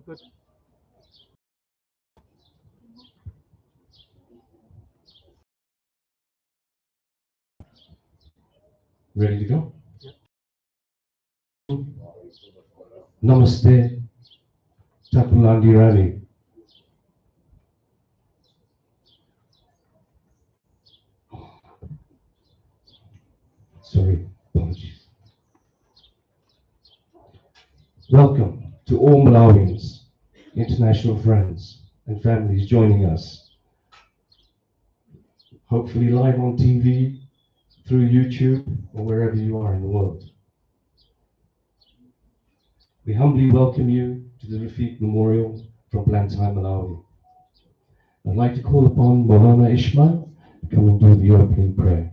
Good. Ready to go? Namaste. Tapulandi Rani. Sorry, apologies. Welcome to all Malawians, international friends and families joining us. Hopefully live on TV, through YouTube, or wherever you are in the world. We humbly welcome you to the Rafiq Memorial from Blantyre, Malawi. I'd like to call upon Maulana Ismail to come and do the opening prayer.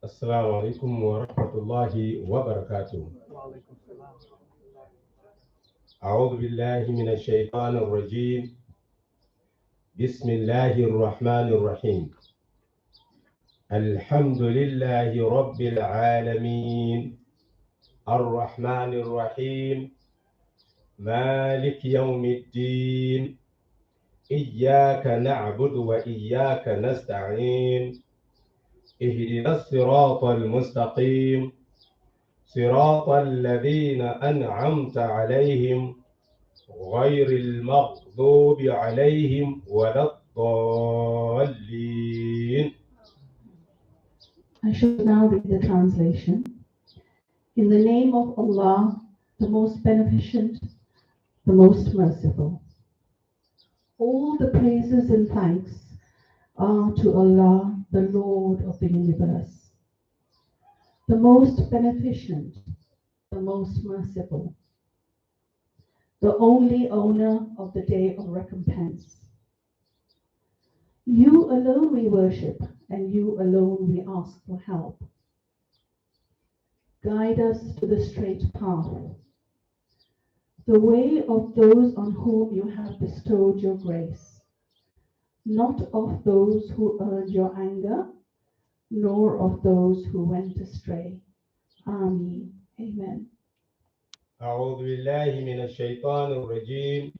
السلام عليكم ورحمة الله وبركاته. وعليكم السلام. أعوذ بالله من الشيطان الرجيم. بسم الله الرحمن الرحيم. الحمد لله رب العالمين الرحمن الرحيم مالك يوم الدين إياك نعبد وإياك نستعين اهدنا الصراط المستقيم صراط الذين أنعمت عليهم غير المغضوب عليهم ولا الضالين. I shall now read the translation. In the name of Allah, the most beneficent, the most merciful. All the praises and thanks are to Allah, the Lord of the universe, the most beneficent, the most merciful, the only owner of the day of recompense. You alone we worship, and you alone we ask for help. Guide us to the straight path, the way of those on whom you have bestowed your grace, not of those who earned your anger, nor of those who went astray. Ameen. Amen. أعوذ بالله من الشيطان الرجيم.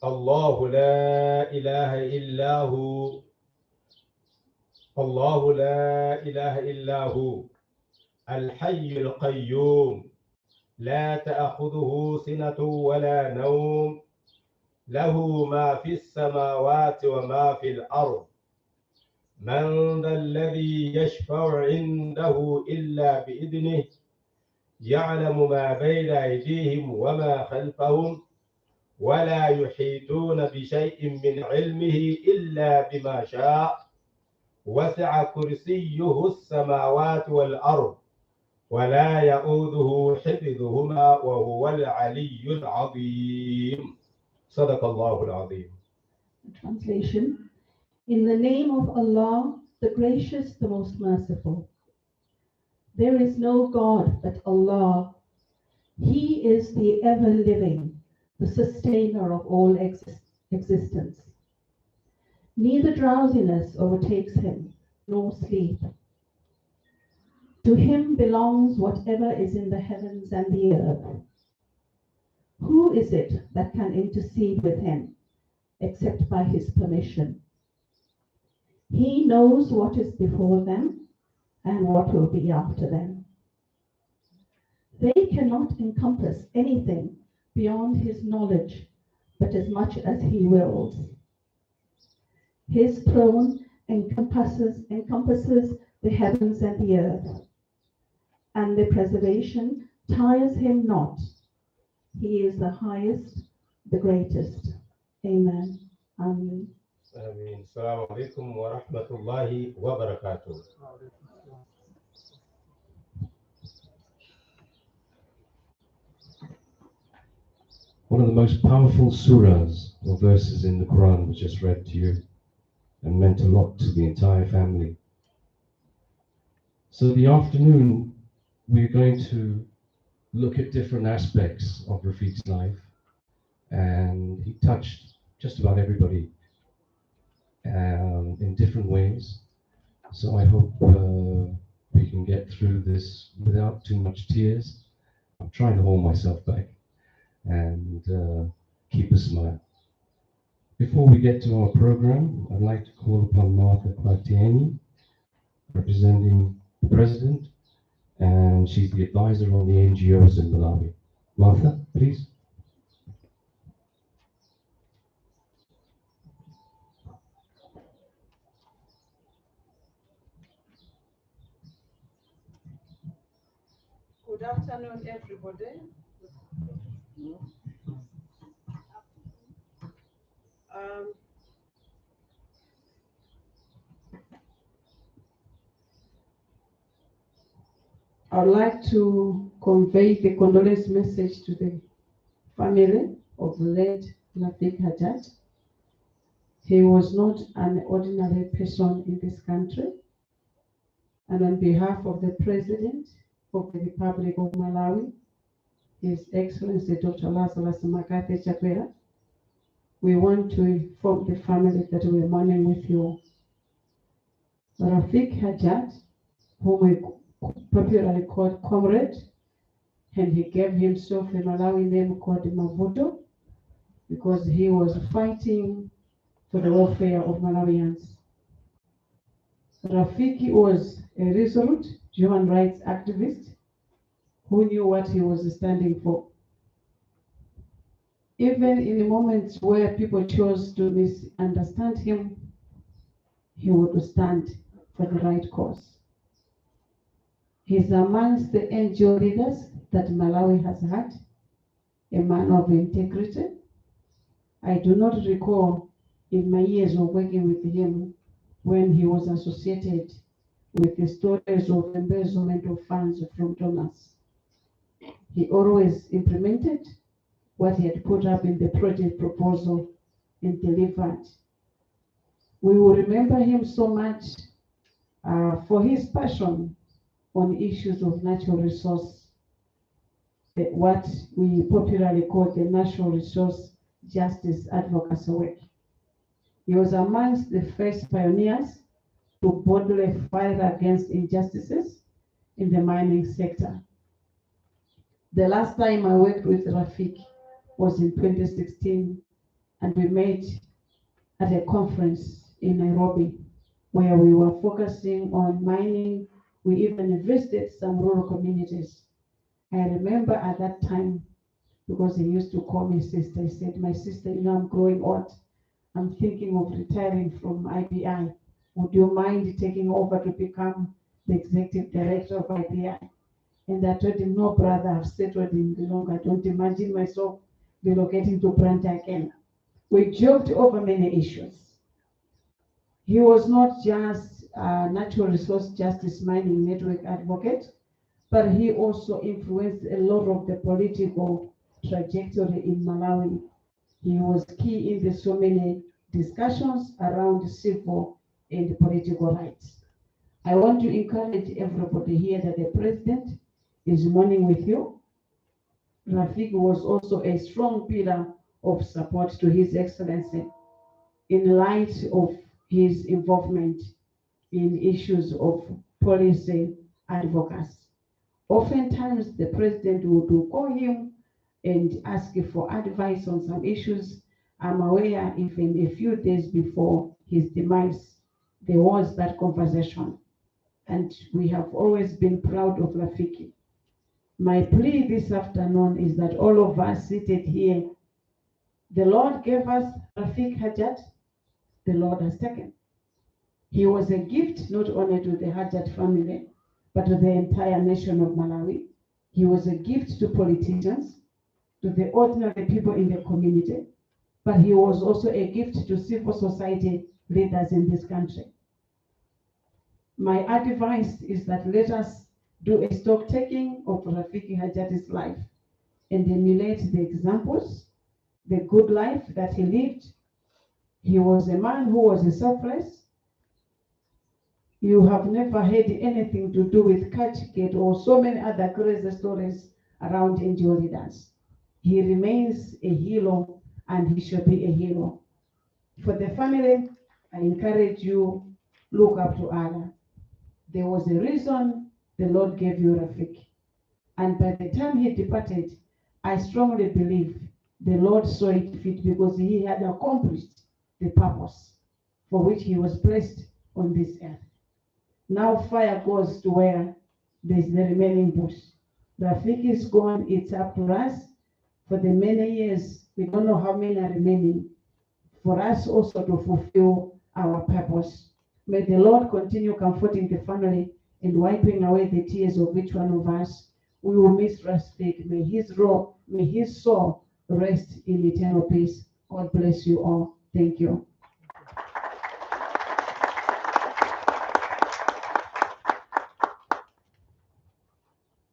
الله لا إله إلا هو الله لا إله إلا هو الحي القيوم لا تأخذه سنة ولا نوم له ما في السماوات وما في الأرض من ذا الذي يشفع عنده إلا بإذنه يعلم ما بين أيديهم وما خلفهم ولا يحيطون بشيء من علمه إلا بما شاء وسع كرسيه السماوات والأرض ولا يؤوده حفظهما وهو العلي العظيم. صدق الله العظيم. Translation. In the name of Allah, the gracious, the most merciful. There is no God but Allah. He is the ever-living, the sustainer of all existence. Neither drowsiness overtakes him, nor sleep. To him belongs whatever is in the heavens and the earth. Who is it that can intercede with him, except by his permission? He knows what is before them and what will be after them. They cannot encompass anything beyond his knowledge, but as much as he wills. His throne encompasses the heavens and the earth, and their preservation tires him not. He is the highest, the greatest. Amen. Amen. آمين. السلام عليكم ورحمة الله وبركاته. وعليكم السلام. One of the most powerful surahs or verses in the Quran was just read to you and meant a lot to the entire family. So the afternoon, we're going to look at different aspects of Rafiq's life, and he touched just about everybody in different ways. So I hope we can get through this without too much tears. I'm trying to hold myself back and keep a smile. Before we get to our program, I'd like to call upon Martha Kwartieni, representing the President, and she's the advisor on the NGOs in Malawi. Martha, please. Good afternoon, everybody. I'd like to convey the condolence message to the family of the late Rafiq Hajat. He was not an ordinary person in this country. And on behalf of the President of the Republic of Malawi, His Excellency Dr. Lazarus Makate Chakwera, we want to inform the family that we are mourning with you. Rafiq Hajat, whom we popularly called Comrade, and he gave himself a Malawi name called Mavuto because he was fighting for the welfare of Malawians. Rafiq was a resolute human rights activist who knew what he was standing for. Even in the moments where people chose to misunderstand him, he would stand for the right cause. He's amongst the NGO leaders that Malawi has had, a man of integrity. I do not recall in my years of working with him when he was associated with the stories of embezzlement of funds from donors. He always implemented what he had put up in the project proposal and delivered. We will remember him so much for his passion on issues of natural resource, what we popularly call the natural resource justice advocacy work. He was amongst the first pioneers to boldly fight against injustices in the mining sector. The last time I worked with Rafiq was in 2016, and we met at a conference in Nairobi where we were focusing on mining. We even visited some rural communities. I remember at that time, because he used to call me sister, he said, "My sister, you know, I'm growing old. I'm thinking of retiring from IBI. Would you mind taking over to become the executive director of IBI?" And I told him, "No, brother, I've settled in Geelong. I don't imagine myself relocating to Branta again." We joked over many issues. He was not just a natural resource justice mining network advocate, but he also influenced a lot of the political trajectory in Malawi. He was key in the so many discussions around civil and political rights. I want to encourage everybody here that the President is mourning with you. Rafiq was also a strong pillar of support to His Excellency in light of his involvement in issues of policy advocacy. Oftentimes, the President would call him and ask for advice on some issues. I'm aware even a few days before his demise, there was that conversation. And we have always been proud of Rafiq. My plea this afternoon is that all of us seated here, the Lord gave us Rafiq Hajat, the Lord has taken. He was a gift not only to the Hajat family, but to the entire nation of Malawi. He was a gift to politicians, to the ordinary people in the community, but he was also a gift to civil society leaders in this country. My advice is that let us do a stock taking of Rafiq Hajat's life and emulate the examples the good life that he lived. He was a man who was a selfless. You have never heard anything to do with Kachikate or so many other crazy stories around NGO leaders. He remains a hero and he should be a hero. For the family, I encourage you, look up to Allah. There was a reason the Lord gave you Rafiq. And by the time he departed, I strongly believe the Lord saw it fit because he had accomplished the purpose for which he was placed on this earth. Now fire goes to where there's the remaining bush. Rafiq is gone, it's up to us. For the many years, we don't know how many are remaining, for us also to fulfill our purpose. May the Lord continue comforting the family and wiping away the tears of each one of us. We will miss Rafiq. May his soul rest in eternal peace. God bless you all. Thank you.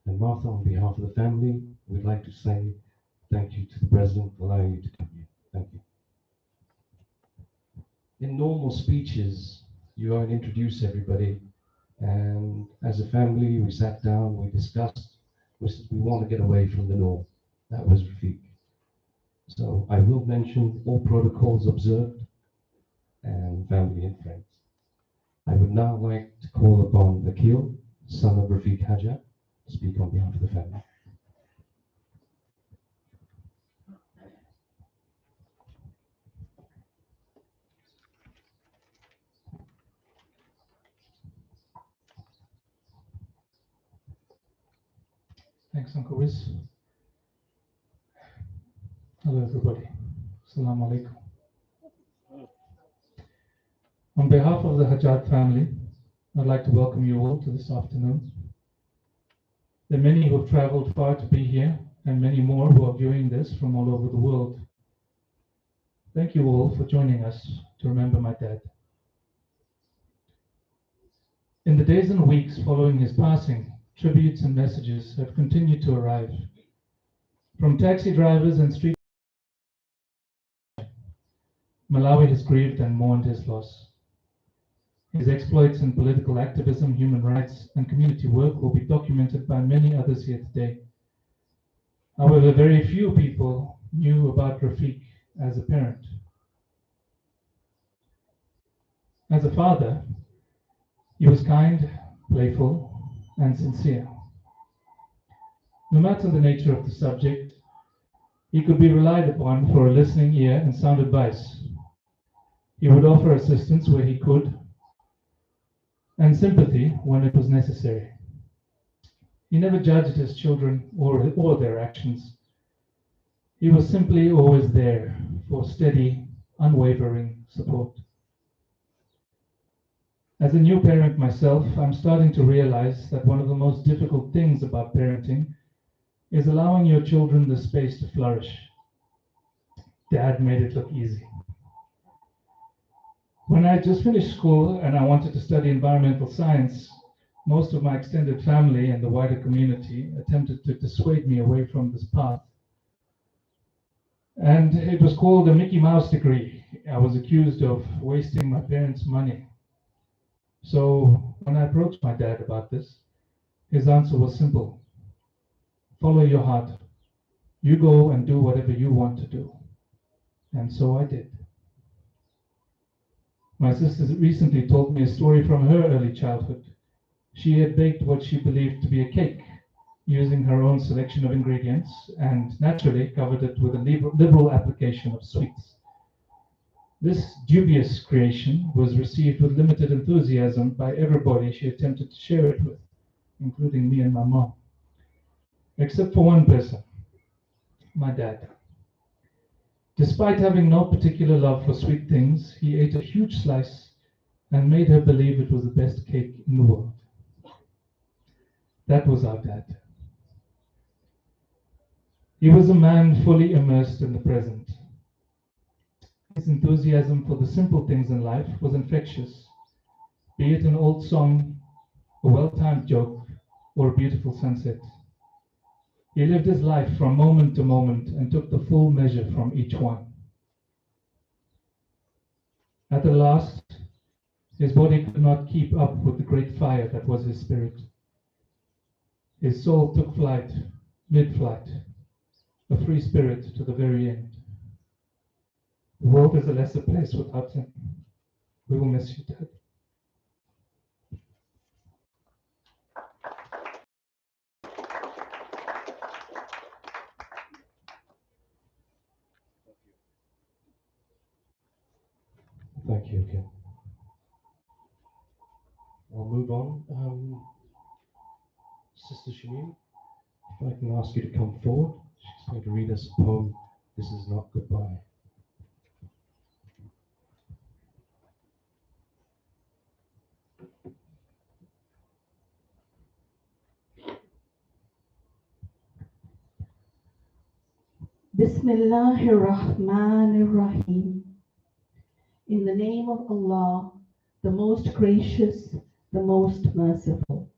And Martha, on behalf of the family, we'd like to say thank you to the President for allowing you to come here. Thank you. In normal speeches, you go and introduce everybody, and as a family, we sat down, we discussed, we said we want to get away from the norm. That was Rafiq. So I will mention all protocols observed and family and friends. I would now like to call upon Akil, son of Rafiq Hajat, to speak on behalf of the family. Thanks, Uncle Wiz. Hello, everybody. Assalamu alaikum. On behalf of the Hajat family, I'd like to welcome you all to this afternoon. There are many who have traveled far to be here, and many more who are viewing this from all over the world. Thank you all for joining us to remember my dad. In the days and weeks following his passing, tributes and messages have continued to arrive. From taxi drivers and street, Malawi has grieved and mourned his loss. His exploits in political activism, human rights, and community work will be documented by many others here today. However, very few people knew about Rafiq as a parent. As a father, he was kind, playful, and sincere. No matter the nature of the subject, he could be relied upon for a listening ear and sound advice. He would offer assistance where he could, and sympathy when it was necessary. He never judged his children or their actions. He was simply always there for steady, unwavering support. As a new parent myself, I'm starting to realize that one of the most difficult things about parenting is allowing your children the space to flourish. Dad made it look easy. When I had just finished school and I wanted to study environmental science, most of my extended family and the wider community attempted to dissuade me away from this path. And it was called a Mickey Mouse degree. I was accused of wasting my parents' money. So when I approached my dad about this, his answer was simple. Follow your heart. You go and do whatever you want to do. And so I did. My sister recently told me a story from her early childhood. She had baked what she believed to be a cake, using her own selection of ingredients, and naturally covered it with a liberal application of sweets. This dubious creation was received with limited enthusiasm by everybody she attempted to share it with, including me and my mom. Except for one person, my dad. Despite having no particular love for sweet things, he ate a huge slice and made her believe it was the best cake in the world. That was our dad. He was a man fully immersed in the present. His enthusiasm for the simple things in life was infectious, be it an old song, a well-timed joke, or a beautiful sunset. He lived his life from moment to moment and took the full measure from each one. At the last, his body could not keep up with the great fire that was his spirit. His soul took flight, mid-flight, a free spirit to the very end. The world is a lesser place without him. We will miss you, Dad. Thank you again. I'll move on. Sister Shamim, if I can ask you to come forward. She's going to read us a poem, This Is Not Goodbye. Bismillahir Rahmanir Rahim. In the name of Allah, the most gracious, the most merciful.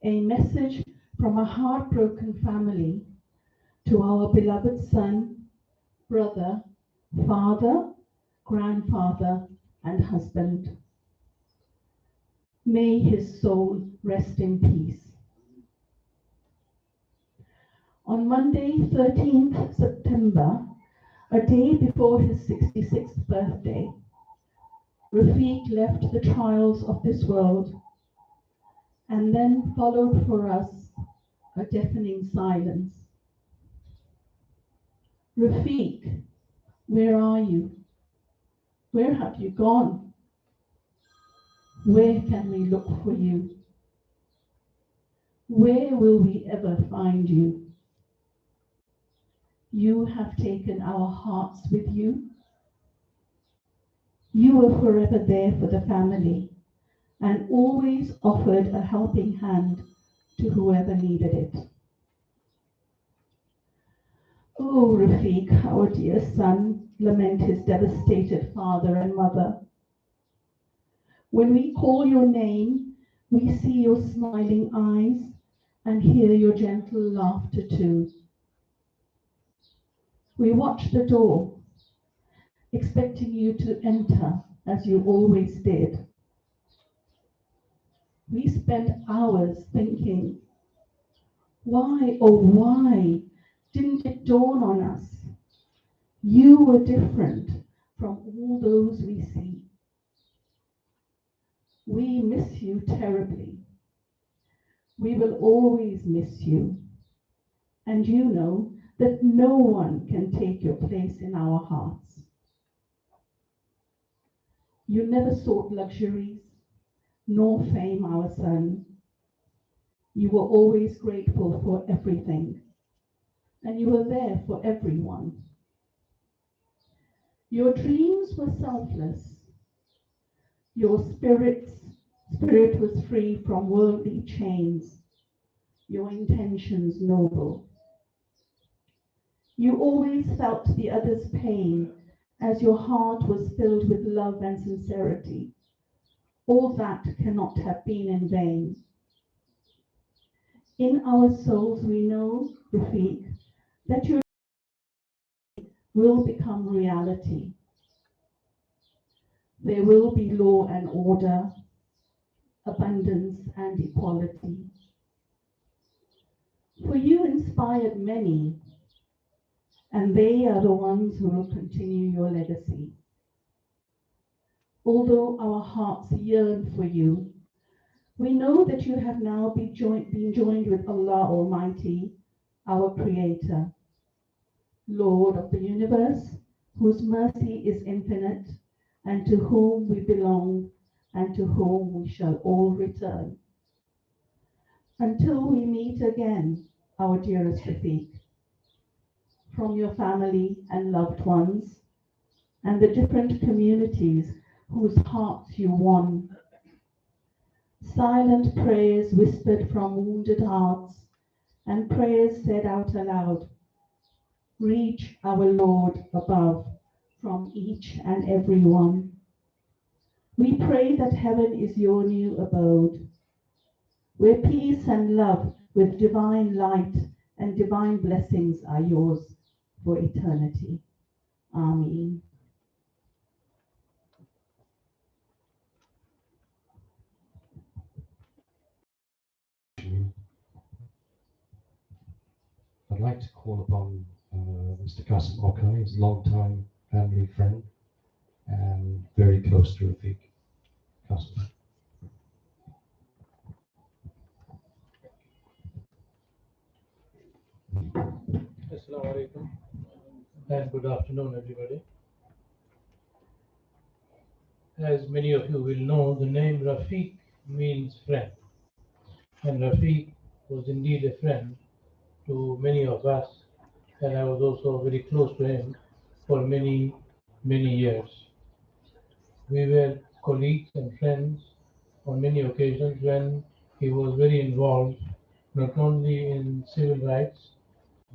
A message from a heartbroken family to our beloved son, brother, father, grandfather, and husband. May his soul rest in peace. On Monday, 13th September, a day before his 66th birthday, Rafiq left the trials of this world, and then followed for us a deafening silence. Rafiq, where are you? Where have you gone? Where can we look for you? Where will we ever find you? You have taken our hearts with you. You were forever there for the family and always offered a helping hand to whoever needed it. Oh, Rafiq, our dear son, lament his devastated father and mother. When we call your name, we see your smiling eyes and hear your gentle laughter too. We watch the door, expecting you to enter as you always did. We spent hours thinking, why, oh why, didn't it dawn on us? You were different from all those we see. We miss you terribly. We will always miss you. And you know that no one can take your place in our hearts. You never sought luxuries, nor fame, our son. You were always grateful for everything, and you were there for everyone. Your dreams were selfless. Your spirit was free from worldly chains. Your intentions noble. You always felt the other's pain as your heart was filled with love and sincerity. All that cannot have been in vain. In our souls we know, Rafiq, that your will become reality. There will be law and order, abundance and equality. For you inspired many, and they are the ones who will continue your legacy. Although our hearts yearn for you, we know that you have now been joined with Allah Almighty, our Creator, Lord of the universe, whose mercy is infinite, and to whom we belong, and to whom we shall all return. Until we meet again, our dearest Rafiq, from your family and loved ones, and the different communities whose hearts you won. Silent prayers whispered from wounded hearts, and prayers said out aloud, reach our Lord above from each and every one. We pray that heaven is your new abode, where peace and love with divine light and divine blessings are yours for eternity. Ameen. I'd like to call upon Mr. Qasim Okai, his longtime family friend and very close to Rafiq. Qasim. Assalamu alaikum and good afternoon, everybody. As many of you will know, the name Rafiq means friend, and Rafiq was indeed a friend to many of us, and I was also very close to him for many, many years. We were colleagues and friends on many occasions when he was very involved not only in civil rights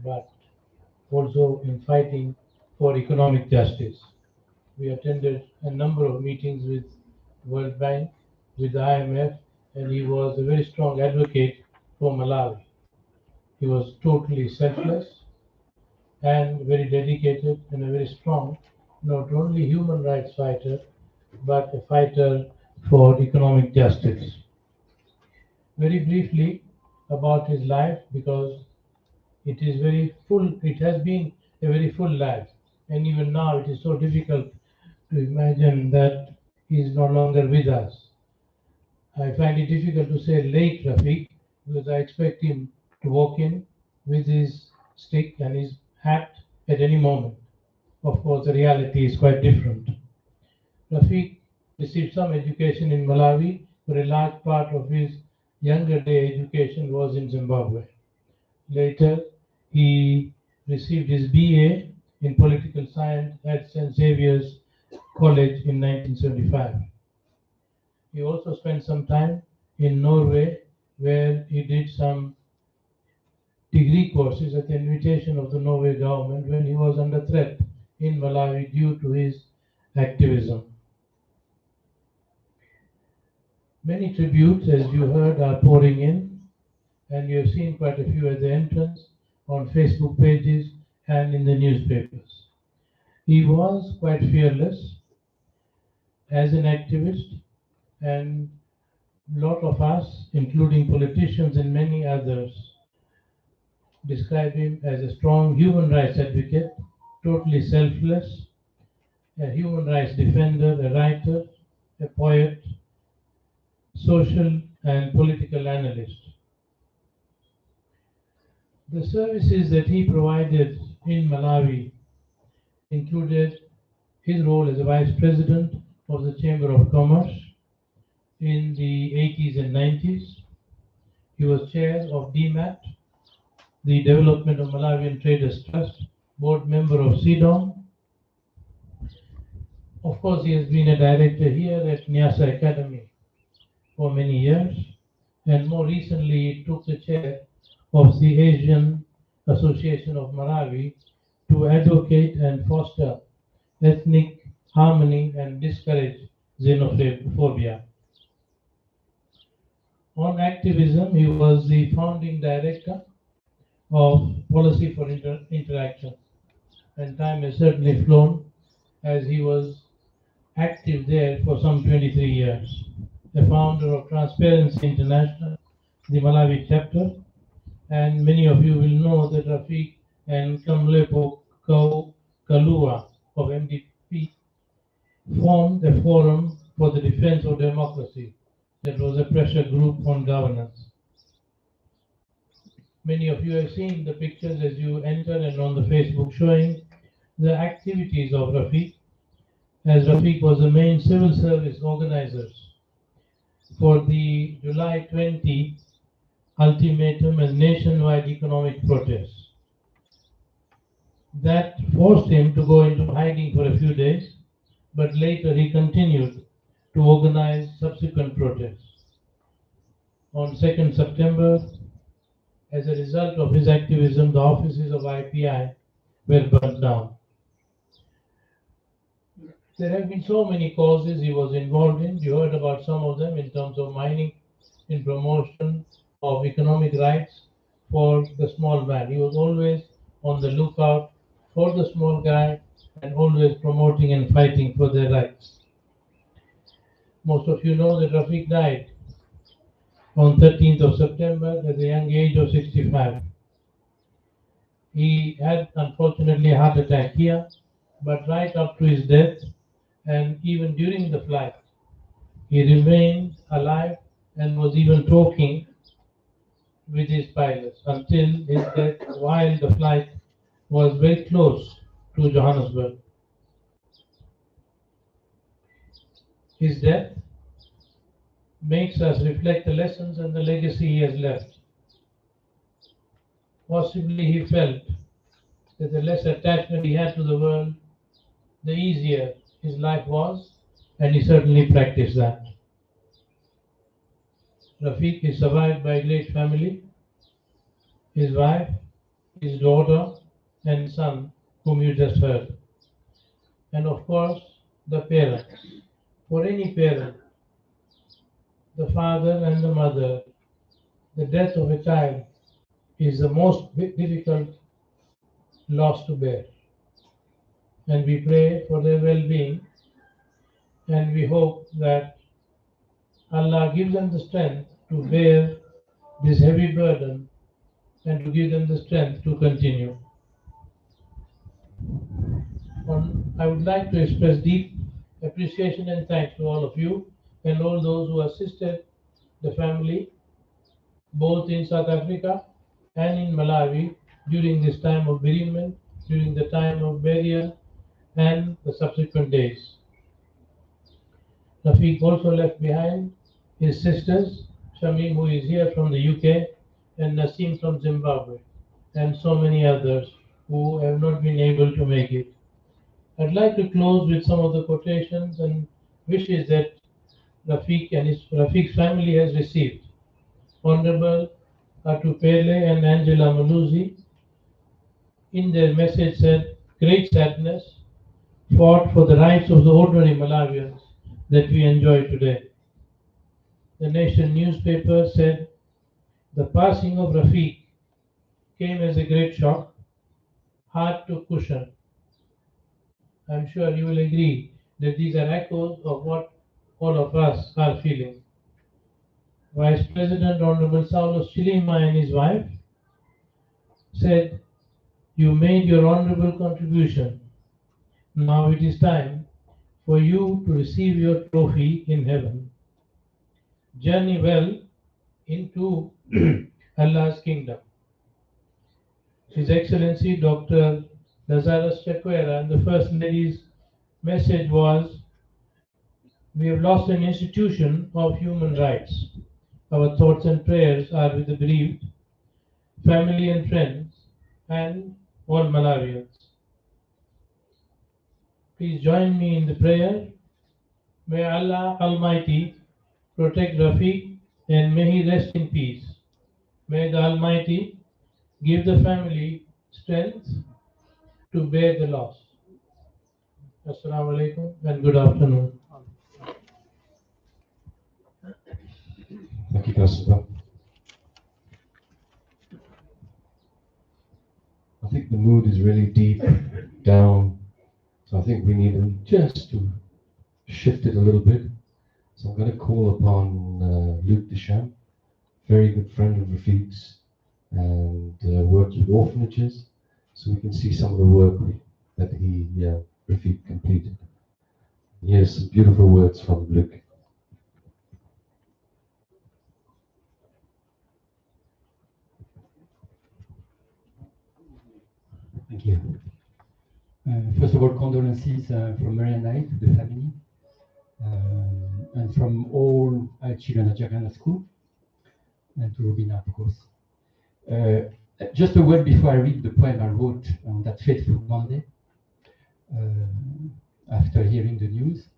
but also in fighting for economic justice. We attended a number of meetings with World Bank, with the IMF, and he was a very strong advocate for Malawi. He was totally selfless and very dedicated and a very strong, not only human rights fighter, but a fighter for economic justice. Very briefly about his life, because it is very full, it has been a very full life, and even now it is so difficult to imagine that he is no longer with us. I find it difficult to say late Rafiq because I expect him to walk in with his stick and his hat at any moment. Of course, the reality is quite different. Rafiq received some education in Malawi, but a large part of his younger day education was in Zimbabwe. Later, he received his BA in political science at St. Xavier's College in 1975. He also spent some time in Norway, where he did some degree courses at the invitation of the Norway government when he was under threat in Malawi due to his activism. Many tributes, as you heard, are pouring in, and you have seen quite a few at the entrance, on Facebook pages and in the newspapers. He was quite fearless as an activist, and a lot of us, including politicians and many others, describe him as a strong human rights advocate, totally selfless, a human rights defender, a writer, a poet, social and political analyst. The services that he provided in Malawi included his role as a vice president of the Chamber of Commerce in the 80s and 90s. He was chair of DMAT, the Development of Malawian Traders Trust, board member of CDOM. Of course, he has been a director here at Nyasa Academy for many years, and more recently he took the chair of the Asian Association of Malawi to advocate and foster ethnic harmony and discourage xenophobia. On activism, he was the founding director of Policy for Interaction, and time has certainly flown as he was active there for some 23 years. The founder of Transparency International, the Malawi chapter, and many of you will know that Rafiq and Kamlepo Kalua of MDP formed a forum for the defense of democracy that was a pressure group on governance. Many of you have seen the pictures as you enter and on the Facebook showing the activities of Rafiq, as Rafiq was the main civil service organizers for the July 20 ultimatum and nationwide economic protests. That forced him to go into hiding for a few days, but later he continued to organize subsequent protests. On 2nd September, as a result of his activism, the offices of IPI were burnt down. There have been so many causes he was involved in. You heard about some of them in terms of mining, in promotion of economic rights, for the small man. He was always on the lookout for the small guy and always promoting and fighting for their rights. Most of you know that Rafiq died on 13th of September at the young age of 65. He had unfortunately a heart attack here, but right up to his death and even during the flight, he remained alive and was even talking with his pilots until his death while the flight was very close to Johannesburg. His death makes us reflect the lessons and the legacy he has left. Possibly he felt that the less attachment he had to the world, the easier his life was, and he certainly practiced that. Rafiq is survived by a great family, his wife, his daughter, and son, whom you just heard. And of course, the parents. For any parent, the father and the mother, the death of a child is the most difficult loss to bear. And we pray for their well-being, and we hope that Allah gives them the strength to bear this heavy burden and to give them the strength to continue. I would like to express deep appreciation and thanks to all of you and all those who assisted the family both in South Africa and in Malawi during this time of bereavement, during the time of burial and the subsequent days. Rafiq also left behind his sisters, Shamim, who is here from the UK, and Nasim from Zimbabwe, and so many others who have not been able to make it. I'd like to close with some of the quotations and wishes that Rafiq's family has received. Honorable Atupele and Angela Maluzi, in their message, said, "Great sadness fought for the rights of the ordinary Malawians that we enjoy today." The Nation newspaper said, "The passing of Rafiq came as a great shock, hard to cushion." I'm sure you will agree that these are echoes of what all of us are feeling. Vice President Honorable Saulos Chilima and his wife said, "You made your honorable contribution. Now it is time for you to receive your trophy in heaven. Journey well into Allah's kingdom." His Excellency Dr. Lazarus Chakwera and the First Lady's message was, "We have lost an institution of human rights. Our thoughts and prayers are with the bereaved, family and friends, and all Malawians." Please join me in the prayer. May Allah Almighty protect Rafiq and may he rest in peace. May the Almighty give the family strength to bear the loss. Assalamu alaikum and good afternoon. Thank you, Constable. I think the mood is really deep, down, so I think we need just to shift it a little bit. So I'm going to call upon Luke Deschamps, very good friend of Rafiq's, and works with orphanages, so we can see some of the work that Rafiq completed. Here's some beautiful words from Luke. Thank you. First of all, condolences from Mary and I to the family, and from all children at Jakarta School, and to Robina, of course. Just a word before I read the poem I wrote on that fateful Monday, after hearing the news.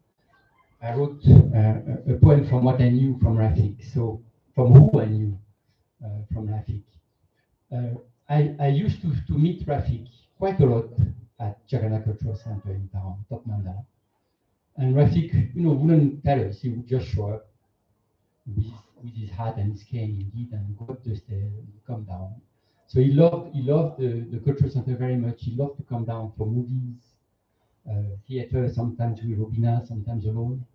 I wrote a poem from what I knew from Rafiq, so from who I knew from Rafiq. I used to meet Rafiq quite a lot at Jakarta Cultural Center in town, Top Mandala. And Rafiq, wouldn't tell us. He would just show up with his hat and his cane, indeed, and go up the stairs and come down. So he loved the cultural center very much. He loved to come down for movies, theater, sometimes with Robina, sometimes alone.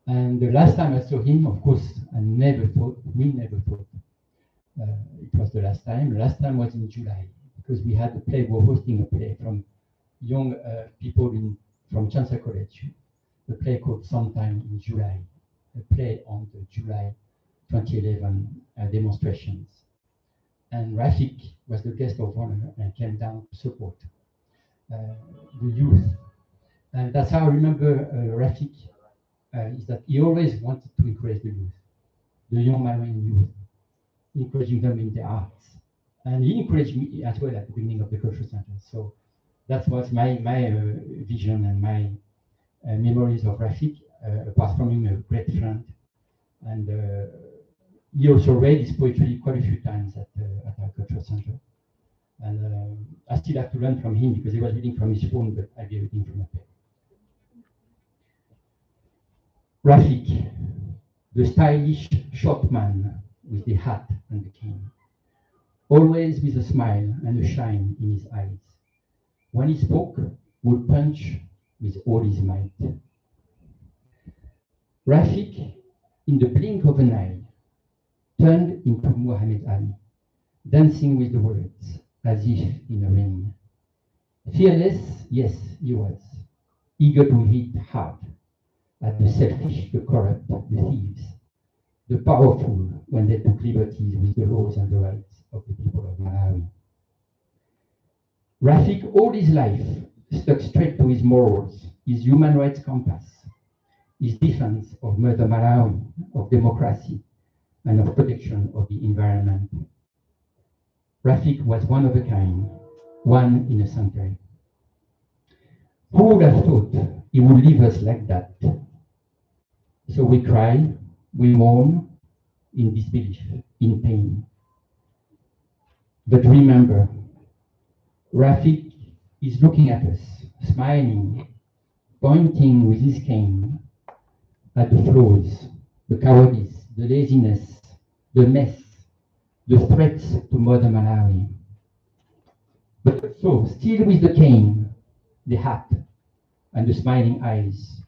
And the last time I saw him, of course, we never thought it was the last time. The last time was in July, because we had a play, we were hosting a play from young people from Chancellor College, a play called Sometime in July, a play on the July 2011 demonstrations. And Rafiq was the guest of honor and came down to support the youth. And that's how I remember Rafiq, is that he always wanted to encourage the youth, the young Malian youth, encouraging them in the arts. And he encouraged me as well at the beginning of the cultural center. So that was my vision and my memories of Rafiq, apart from being a great friend. And he also read his poetry quite a few times at our cultural center. And I still have to learn from him because he was reading from his phone, but I'll be reading from a pen. Rafiq, the stylish short man with the hat and the cane, always with a smile and a shine in his eyes. When he spoke, would punch with all his might. Rafiq, in the blink of an eye, turned into Muhammad Ali, dancing with the words as if in a ring. Fearless, yes, he was, eager to hit hard at the selfish, the corrupt, the thieves, the powerful when they took liberties with the laws and the rights of the people of Malawi. Rafiq, all his life, stuck straight to his morals, his human rights compass, his defense of Mother Malawi, of democracy, and of protection of the environment. Rafiq was one of a kind, one in a century. Who would have thought he would leave us like that? So we cry, we mourn, in disbelief, in pain. But remember, Rafiq is looking at us, smiling, pointing with his cane at the flaws, the cowardice, the laziness, the mess, the threats to modern Malawi. But so, still with the cane, the hat, and the smiling eyes,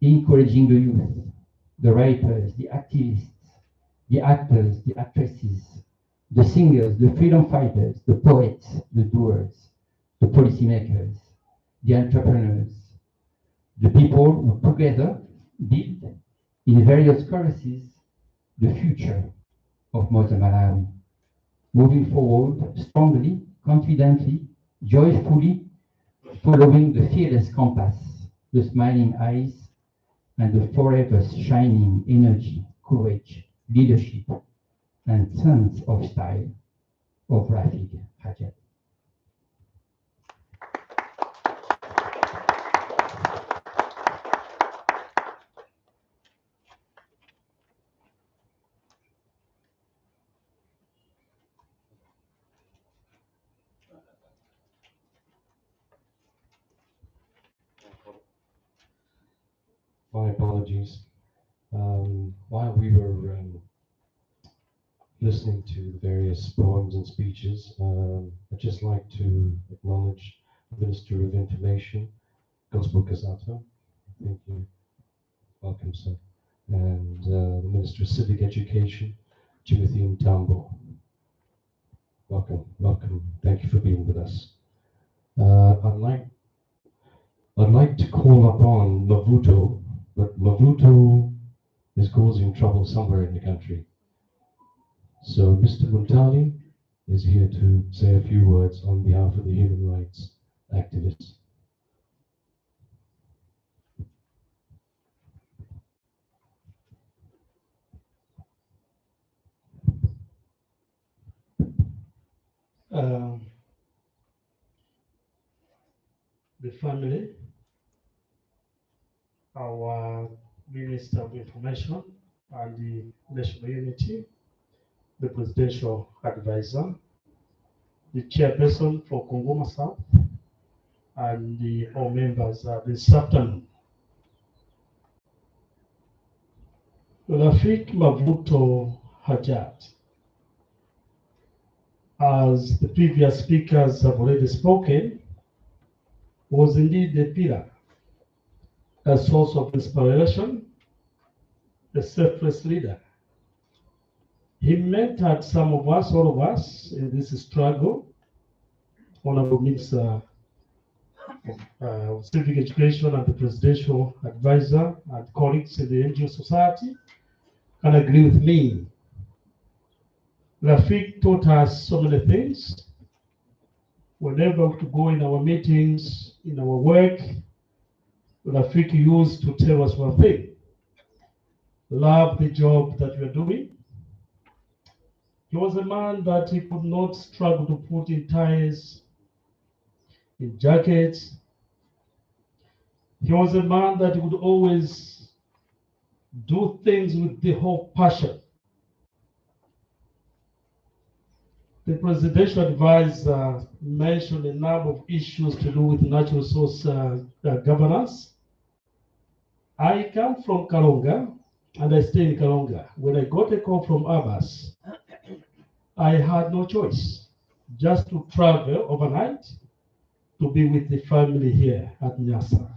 encouraging the youth, the writers, the activists, the actors, the actresses, the singers, the freedom fighters, the poets, the doers, the policymakers, the entrepreneurs, the people who together build in various choruses the future of modern Malawi, moving forward strongly, confidently, joyfully, following the fearless compass, the smiling eyes, and the forever shining energy, courage, leadership, and sense of style of Rafiq Hajat. My apologies. While we were listening to the various poems and speeches, I'd just like to acknowledge the Minister of Information, Gospel Kasato. Thank you. Welcome, sir. And the Minister of Civic Education, Timothy Ntambo. Welcome, welcome. Thank you for being with us. I'd like to call upon Mavuto, but Mavuto is causing trouble somewhere in the country. So Mr. Muntali is here to say a few words on behalf of the human rights activists. The family, our Minister of Information and the National Unity, the Presidential Advisor, the Chairperson for Kongoma South, and all members this afternoon. Rafiq Mavuto Hajat as the previous speakers have already spoken, was indeed a pillar, a source of inspiration, a selfless leader. He mentored some of us, all of us, in this struggle. Honorable Minister of Civic Education and the Presidential Advisor and colleagues in the NGO society can agree with me. Rafiq taught us so many things. Whenever we go in our meetings, in our work, Rafiq used to tell us one thing: love the job that you're doing. He was a man that he could not struggle to put in ties, in jackets. He was a man that would always do things with the whole passion. The presidential advisor mentioned a number of issues to do with natural resource governance. I come from Kalonga and I stay in Kalonga. When I got a call from Abbas, I had no choice just to travel overnight to be with the family here at Nyasa.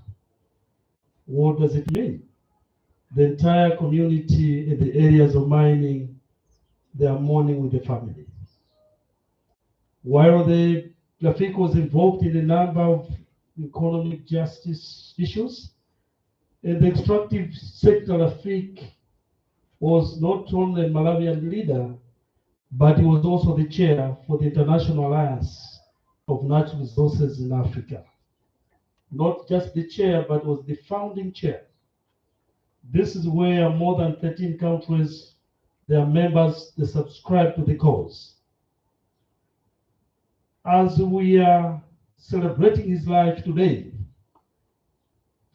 What does it mean? The entire community in the areas of mining, they are mourning with the family. While Rafiq was involved in a number of economic justice issues, in the extractive sector, Rafiq was not only a Malawian leader, but he was also the chair for the International Alliance of Natural Resources in Africa. Not just the chair, but was the founding chair. This is where more than 13 countries, their members, they subscribe to the cause. As we are celebrating his life today,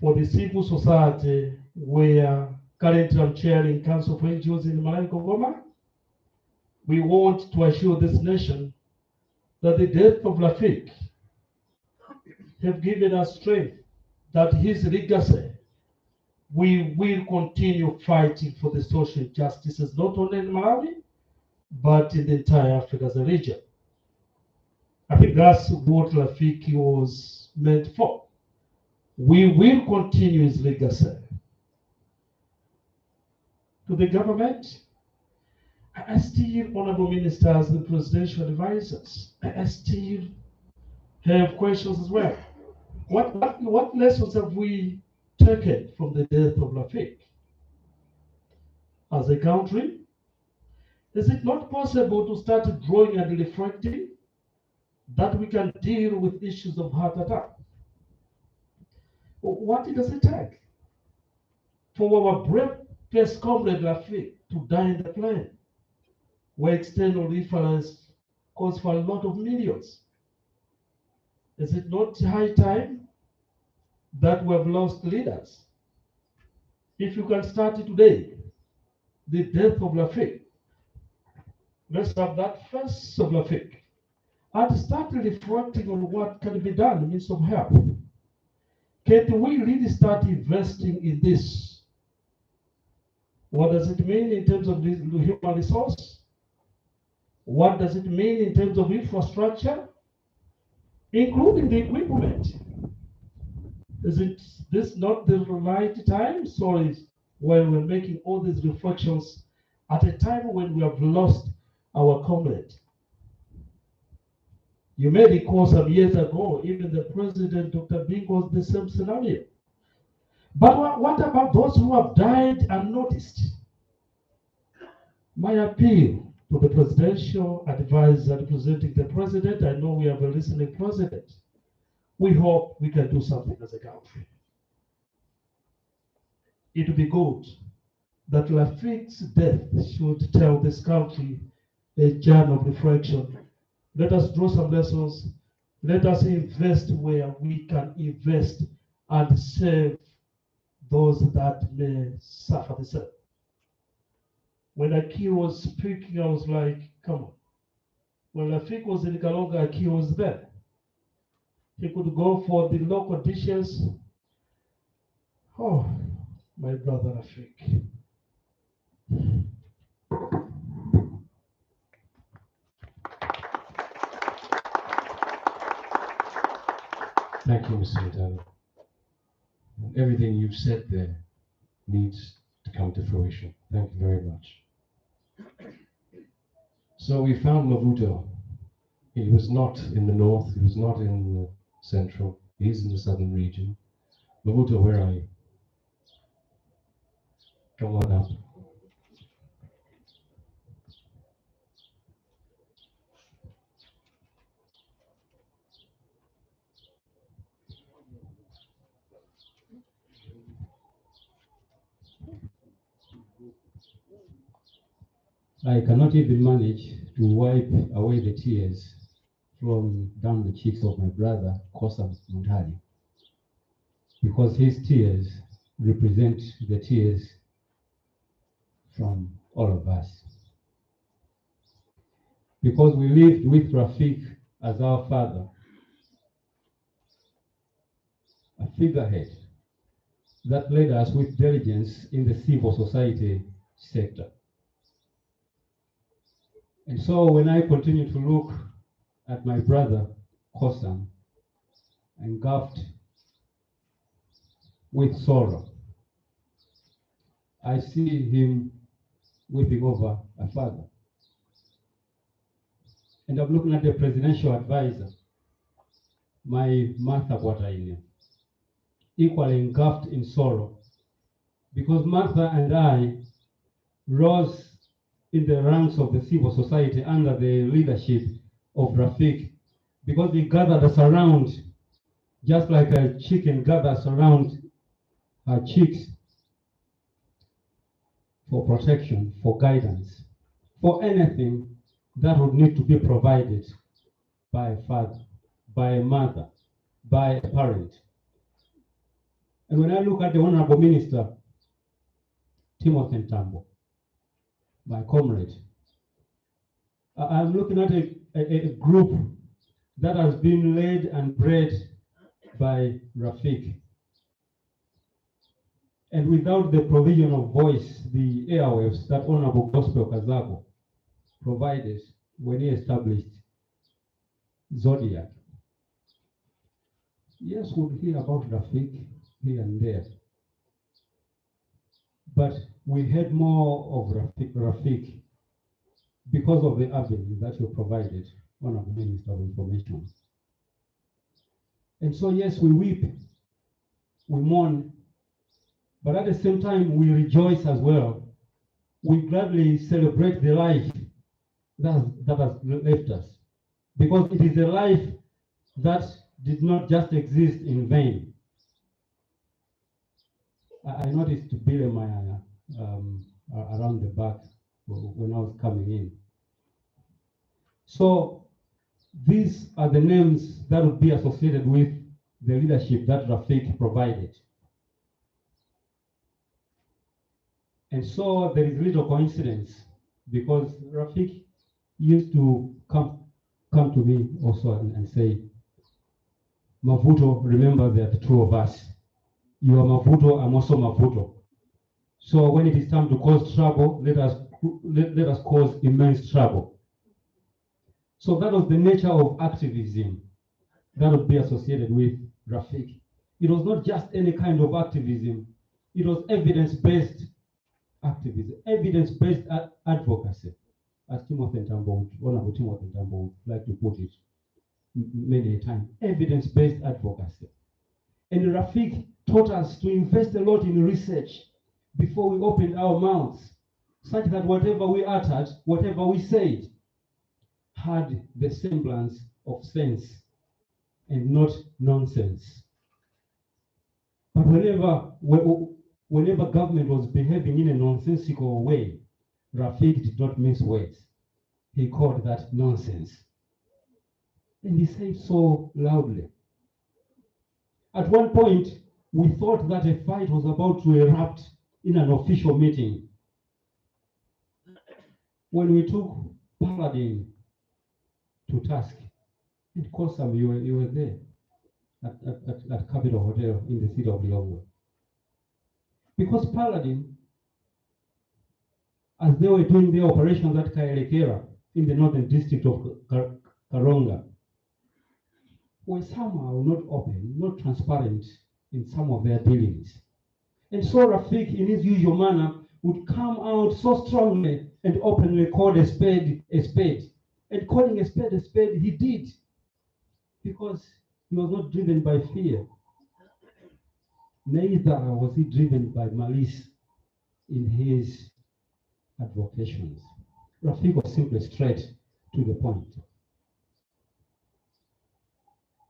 for the civil society, where currently I'm chairing Council for NGOs in Malawi Kongoma, we want to assure this nation that the death of Rafiq have given us strength, that his legacy, we will continue fighting for the social justices, not only in Malawi, but in the entire Africa as a region. I think that's what Rafiq was meant for. We will continue his legacy. To the government, I still, honorable ministers and presidential advisors, I still have questions as well. What lessons have we taken from the death of Rafiq? As a country, is it not possible to start drawing and reflecting that we can deal with issues of heart attack? What does it take for our brave first comrade Rafiq to die in the plane, where external reference costs for a lot of millions? Is it not high time that we have lost leaders? If you can start it today, the death of Rafiq, let's have that first of Rafiq, and start reflecting on what can be done in means of help. Can we really start investing in this? What does it mean in terms of human resource? What does it mean in terms of infrastructure, including the equipment? Is it this not the right time? Sorry, when we're making all these reflections at a time when we have lost our comrade. You may recall some years ago, even the president, Dr. Bing, was the same scenario. But what about those who have died unnoticed? My appeal to the presidential advisor representing the president, I know we have a listening president. We hope we can do something as a country. It would be good that Rafiq's death should tell this country a journey of reflection. Let us draw some lessons. Let us invest where we can invest and save those that may suffer the same. When Aki was speaking, I was like, come on. When Rafiq was in Kalonga, Aki was there. He could go for the local dishes. Oh, my brother Rafiq. Thank you, Mr. Madani. Everything you've said there needs to come to fruition. Thank you very much. So we found Mavuto. He was not in the north, he was not in the central, he's in the southern region. Mavuto, where are you? Come on up. I cannot even manage to wipe away the tears from down the cheeks of my brother, Kosa Mundhali, because his tears represent the tears from all of us. Because we lived with Rafiq as our father, a figurehead that led us with diligence in the civil society sector. And so when I continue to look at my brother, Kosam, engulfed with sorrow, I see him weeping over a father. And I'm looking at the presidential advisor, my Martha Bwataine, equally engulfed in sorrow, because Martha and I rose in the ranks of the civil society under the leadership of Rafiq, because he gathered us around, just like a chicken gathers around her chicks, for protection, for guidance, for anything that would need to be provided by a father, by a mother, by a parent. And when I look at the Honorable Minister, Timothy Ntambo, my comrade, I'm looking at a group that has been led and bred by Rafiq. And without the provision of voice, the airwaves that Honorable Gospel Kazago provided when he established Zodiac. Yes, we'll hear about Rafiq here and there, but we heard more of Rafiq because of the avenue that you provided, Honorable Minister of Information. And so yes, we weep, we mourn, but at the same time we rejoice as well. We gladly celebrate the life that has left us, because it is a life that did not just exist in vain. I noticed Bilemaya around the back when I was coming in. So these are the names that would be associated with the leadership that Rafiq provided. And so there is little coincidence, because Rafiq used to come to me also and say, Mavuto, remember there are the two of us. You are Mavuto, I'm also Mavuto. So when it is time to cause trouble, let us cause immense trouble. So that was the nature of activism that would be associated with Rafiq. It was not just any kind of activism, it was evidence-based activism, evidence-based advocacy, as Timothy Ntambo, Honorable Timothy Ntambo would like to put it many a time, evidence-based advocacy. And Rafiq taught us to invest a lot in research before we opened our mouths, such that whatever we uttered, whatever we said, had the semblance of sense and not nonsense. But whenever government was behaving in a nonsensical way, Rafiq did not mince words. He called that nonsense. And he said so loudly. At one point, we thought that a fight was about to erupt in an official meeting. When we took Paladin to task, and Kosam, you were there at Capital Hotel in the city of Lilongwe. Because Paladin, as they were doing their operations at Kaelekera in the northern district of Karonga, were somehow not open, not transparent in some of their dealings. And so Rafiq, in his usual manner, would come out so strongly and openly call a spade a spade. And calling a spade, he did, because he was not driven by fear. Neither was he driven by malice in his advocations. Rafiq was simply straight to the point.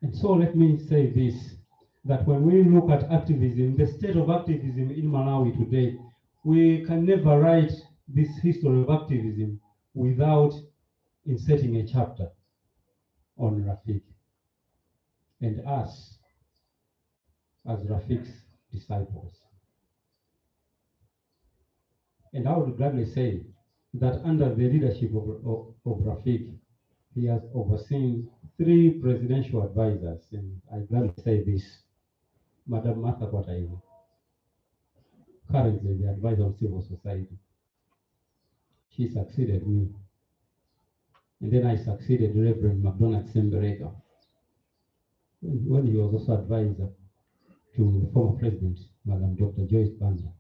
And so let me say this, that when we look at activism, the state of activism in Malawi today, we can never write this history of activism without inserting a chapter on Rafiq and us as Rafiq's disciples. And I would gladly say that under the leadership of Rafiq, he has overseen 3 presidential advisors, and I gladly say this, Madam Martha Kwataini, currently the advisor of civil society. She succeeded me. And then I succeeded Reverend McDonald Semberega when he was also advisor to the former president, Madam Dr. Joyce Banda.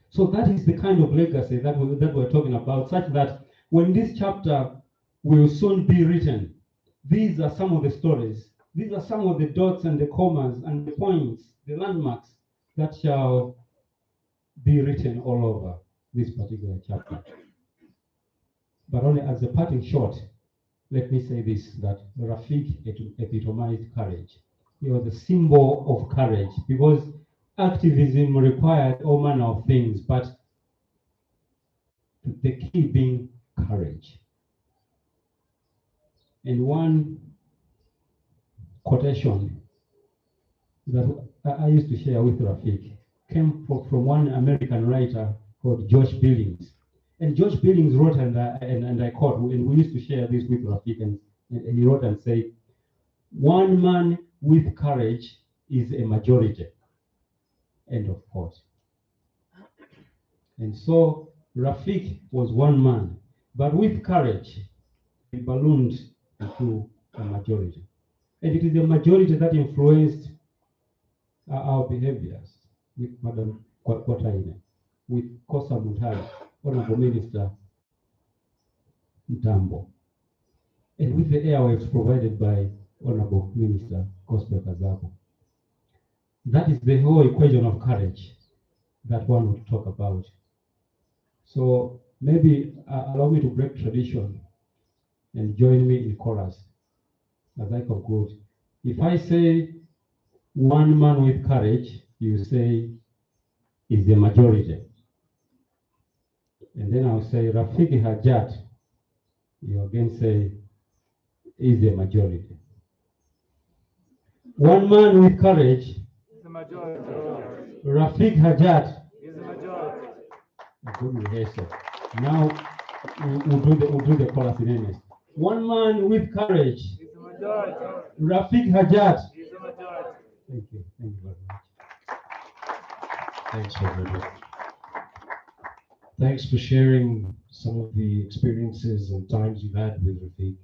So that is the kind of legacy that we're talking about, such that when this chapter will soon be written, these are some of the stories, these are some of the dots and the commas and the points, the landmarks that shall be written all over this particular chapter. But only as a parting shot, let me say this, that Rafiq epitomized courage. He was a symbol of courage, because activism required all manner of things, but the key being courage. And one quotation that I used to share with Rafiq came from one American writer called Josh Billings. And Josh Billings wrote, and I quote, and we used to share this with Rafiq, and he wrote and said, "One man with courage is a majority." End of quote. And so Rafiq was one man, but with courage, he ballooned into a majority. And it is a majority that influenced our behaviors with Madam Kwataine, with Kosa Mutari, Honorable Minister Mtambo, and with the airwaves provided by Honorable Minister Gospel Kazabo. That is the whole equation of courage that one would talk about. So maybe allow me to break tradition and join me in chorus as I conclude. If I say one man with courage, you say is the majority. And then I'll say Rafiq Hajat, you again say is the majority. One man with courage is the majority. Rafiq Hajat Is the majority. A good rehearsal. Now we'll do the chorus in earnest. One man with courage Is the majority. Rafiq Hajat. Is the majority. Thank you very much. Thanks, Reverend. Thanks for sharing some of the experiences and times you've had with Rafiq.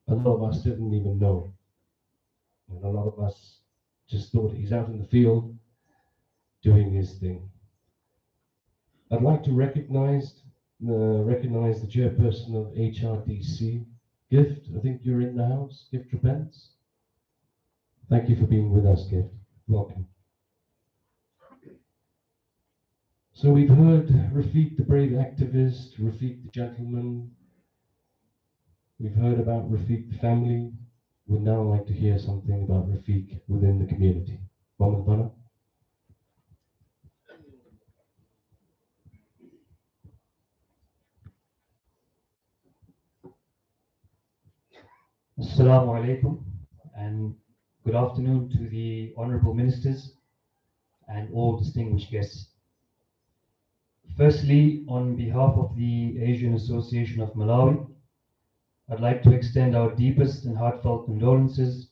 A lot of us didn't even know. And a lot of us just thought he's out in the field doing his thing. I'd like to recognize the chairperson of HRDC, Gift. I think you're in the house, Gift Repents. Thank you for being with us, Gift. Welcome. So we've heard Rafiq, the brave activist, Rafiq, the gentleman. We've heard about Rafiq, the family. We'd now like to hear something about Rafiq within the community. Mohammed Bana. Assalamu alaikum, and good afternoon to the honorable ministers and all distinguished guests. Firstly, on behalf of the Asian Association of Malawi, I'd like to extend our deepest and heartfelt condolences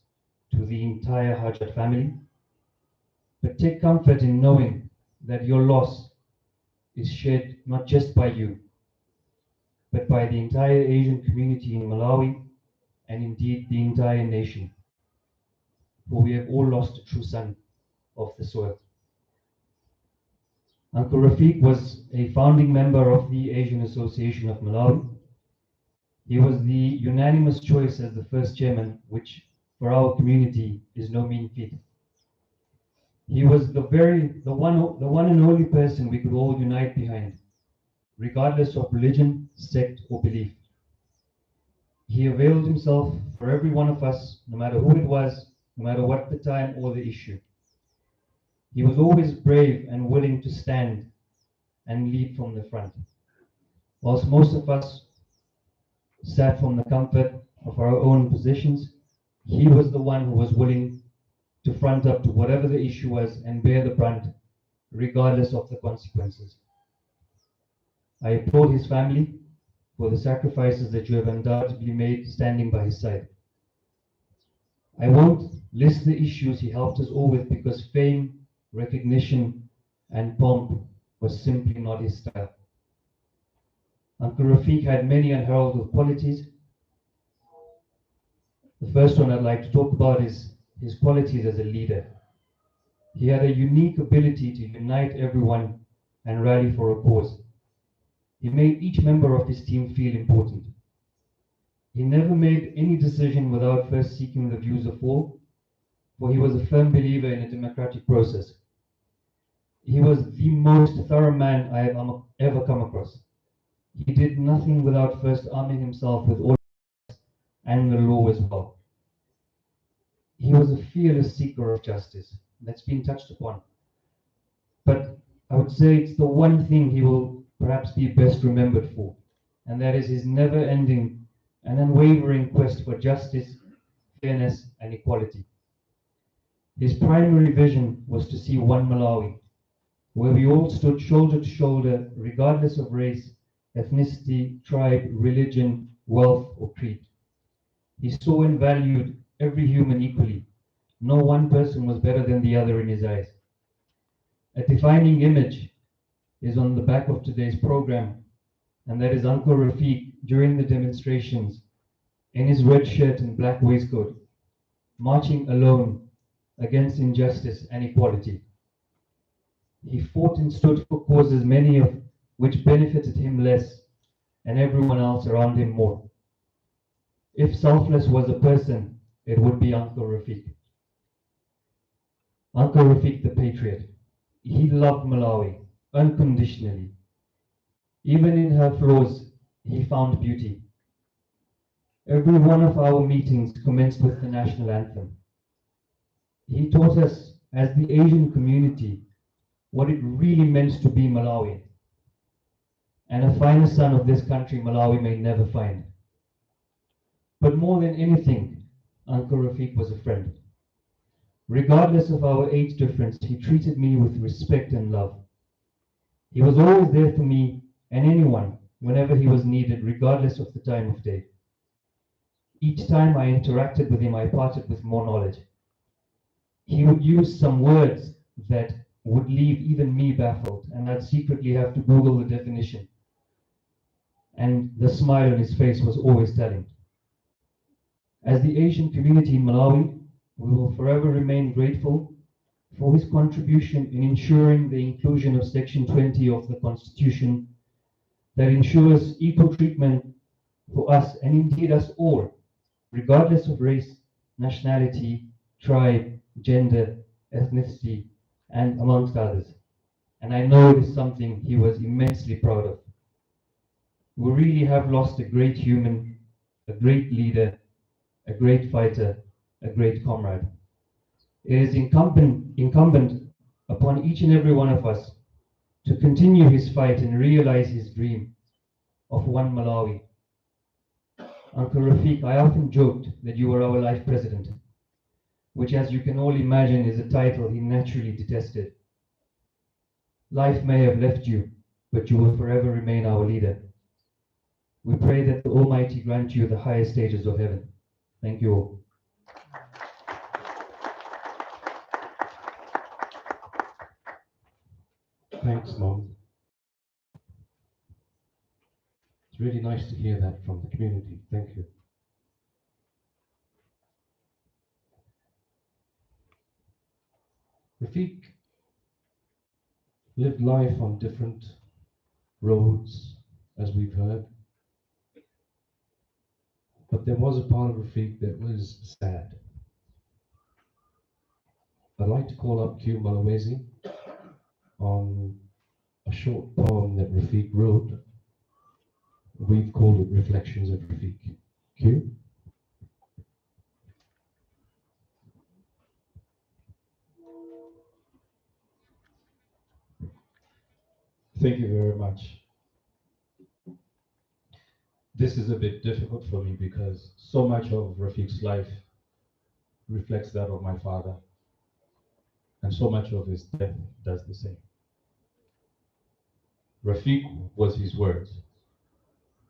to the entire Hajat family. But take comfort in knowing that your loss is shared not just by you, but by the entire Asian community in Malawi, and indeed the entire nation. for we have all lost a true son of the soil. Uncle Rafiq was a founding member of the Asian Association of Malawi. He was the unanimous choice as the first chairman, which for our community is no mean feat. He was the one and only person we could all unite behind, regardless of religion, sect, or belief. He availed himself for every one of us, no matter who it was, no matter what the time or the issue. He was always brave and willing to stand and lead from the front. Whilst most of us sat from the comfort of our own positions, he was the one who was willing to front up to whatever the issue was and bear the brunt, regardless of the consequences. I applaud his family for the sacrifices that you have undoubtedly made standing by his side. I won't list the issues he helped us all with because fame, recognition, and pomp was simply not his style. Uncle Rafiq had many unheralded qualities. The first one I'd like to talk about is his qualities as a leader. He had a unique ability to unite everyone and rally for a cause. He made each member of his team feel important. He never made any decision without first seeking the views of all, for he was a firm believer in a democratic process. He was the most thorough man I have ever come across. He did nothing without first arming himself with all and the law as well. He was a fearless seeker of justice. That's been touched upon. But I would say it's the one thing he will perhaps be best remembered for, and that is his never-ending and unwavering quest for justice, fairness, and equality. His primary vision was to see one Malawi, where we all stood shoulder to shoulder, regardless of race, ethnicity, tribe, religion, wealth, or creed. He saw and valued every human equally. No one person was better than the other in his eyes. A defining image is on the back of today's program, and that is Uncle Rafiq during the demonstrations in his red shirt and black waistcoat, marching alone against injustice and equality. He fought and stood for causes, many of which benefited him less and everyone else around him more. If selfless was a person, it would be Uncle Rafiq. Uncle Rafiq the Patriot. He loved Malawi unconditionally. Even in her flaws, he found beauty. Every one of our meetings commenced with the national anthem. He taught us, as the Asian community, what it really meant to be Malawi. And a finer son of this country Malawi may never find. But more than anything, Uncle Rafiq was a friend. Regardless of our age difference, he treated me with respect and love. He was always there for me and anyone whenever he was needed, regardless of the time of day. Each time I interacted with him, I parted with more knowledge. He would use some words that would leave even me baffled, and I'd secretly have to Google the definition. And the smile on his face was always telling. As the Asian community in Malawi, we will forever remain grateful for his contribution in ensuring the inclusion of Section 20 of the Constitution that ensures equal treatment for us and indeed us all, regardless of race, nationality, tribe, gender, ethnicity, and amongst others. And I know it is something he was immensely proud of. We really have lost a great human, a great leader, a great fighter, a great comrade. It is incumbent upon each and every one of us to continue his fight and realize his dream of one Malawi. Uncle Rafiq, I often joked that you were our life president, which, as you can all imagine, is a title he naturally detested. Life may have left you, but you will forever remain our leader. We pray that the Almighty grant you the highest stages of heaven. Thank you all. Thanks, Mom. It's really nice to hear that from the community. Thank you. Rafiq lived life on different roads, as we've heard. But there was a part of Rafiq that was sad. I'd like to call up Q Malawezi on a short poem that Rafiq wrote. We've called it Reflections of Rafiq. Q? Thank you very much. This is a bit difficult for me because so much of Rafiq's life reflects that of my father, and so much of his death does the same. Rafiq was his words,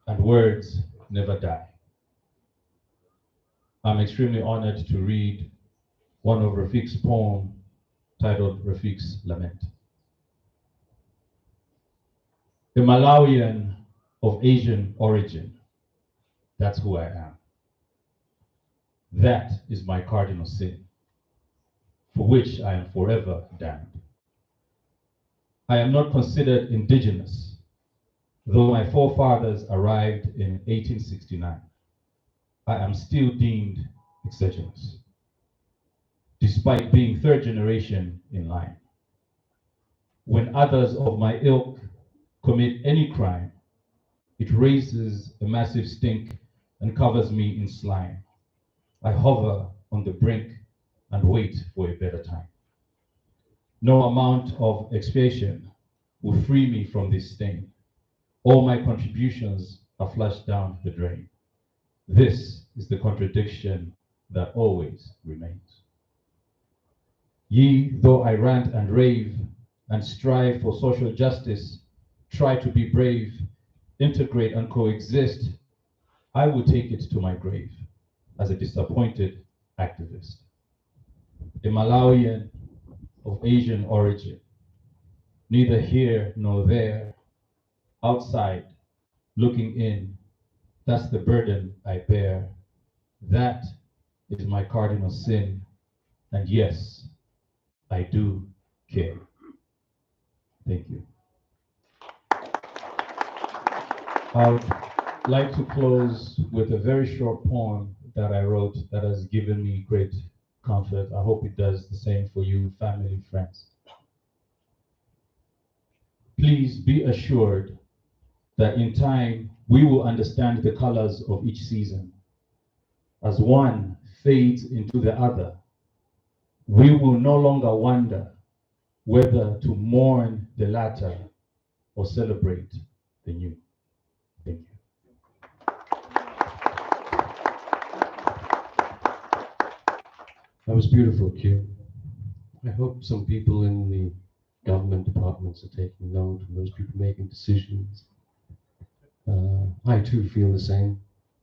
and words never die. I'm extremely honored to read one of Rafiq's poems titled Rafiq's Lament. A Malawian of Asian origin, that's who I am. That is my cardinal sin, for which I am forever damned. I am not considered indigenous, though my forefathers arrived in 1869. I am still deemed exogenous, despite being third generation in line. When others of my ilk commit any crime, it raises a massive stink and covers me in slime. I hover on the brink and wait for a better time. No amount of expiation will free me from this stain. All my contributions are flushed down the drain. This is the contradiction that always remains. Ye, though I rant and rave and strive for social justice, try to be brave, integrate and coexist, I will take it to my grave as a disappointed activist. A Malawian of Asian origin, neither here nor there, outside, looking in, that's the burden I bear. That is my cardinal sin, and yes, I do care. Thank you. I'd like to close with a very short poem that I wrote that has given me great comfort. I hope it does the same for you, family, friends. Please be assured that in time we will understand the colors of each season. As one fades into the other, we will no longer wonder whether to mourn the latter or celebrate the new. Thank you. That was beautiful, Q. I hope some people in the government departments are taking note, and those people making decisions. I too feel the same.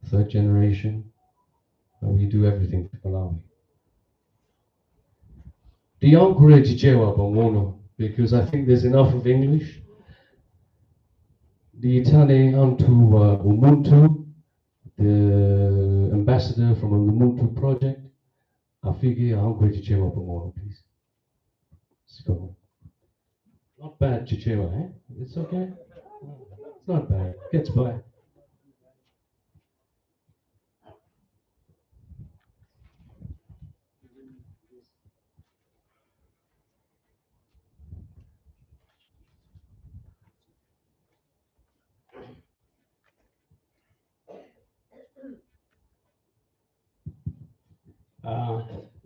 Third generation, we do everything for Malawi. Because I think there's enough of English. The Itane onto Ubuntu, the ambassador from the Ubuntu project. Afiki Angwe Chichewa Pomono, please. Let's go. Not bad, Chichewa, eh? It's okay. It's not bad. Gets by.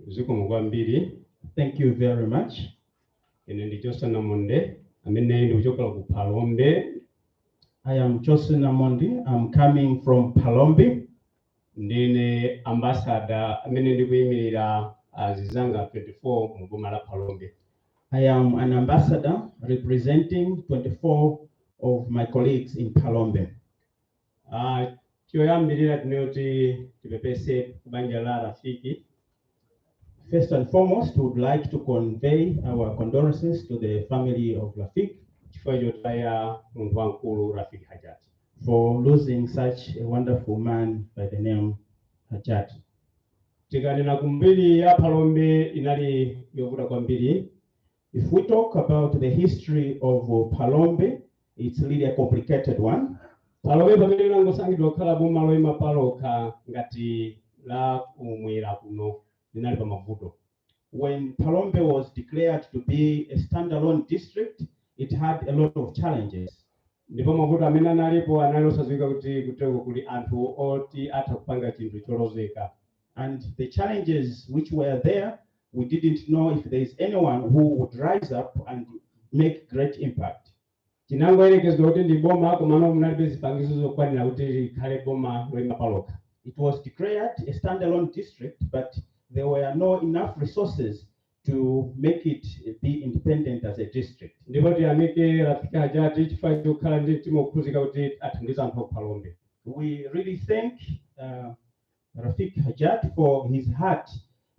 Zuko Mwambiri, thank you very much. And in the Joseph Namonde, I'm in the Palombe. I am Joseph Namondi. I'm coming from Palombe. Ndine ambassador, amenendikwimira Zizanga 24 Mugumala Palombe. I am an ambassador representing 24 of my colleagues in Palombe. Kyoyambirira tinoti tipepese kubanja la Rafiki. First and foremost, we would like to convey our condolences to the family of Rafiq Rafiq Hajat for losing such a wonderful man by the name Hajat. Tikanena kumbiri ya Palombe inali yovuta kwambiri If we talk about the history of Palombe, it's really a complicated one. Palombe pamene langosangidwa kukhala boma loyima paloka ngati la kumwera kuno linali pa mavuto. When Palombe was declared to be a standalone district, it had a lot of challenges. Ndipo mavuto amene analipo anali osadziwika kuti kuteko kuli anthu oti atha kupanga chinthu cholozeka. And the challenges which were there, we didn't know if there is anyone who would rise up and make great impact. Chinangoyerekezedwa kuti ndi boma komano munalibe zipangizo zokwanira kuti likhale boma loyima paloka. It was declared a standalone district, but there were no enough resources to make it be independent as a district. Ndipo tiyamike Rafiq Hajat chifukwa chokhala ndi mtima wokhuzika kuti athandize anthu Palombe. We really thank Rafiq Hajat for his heart,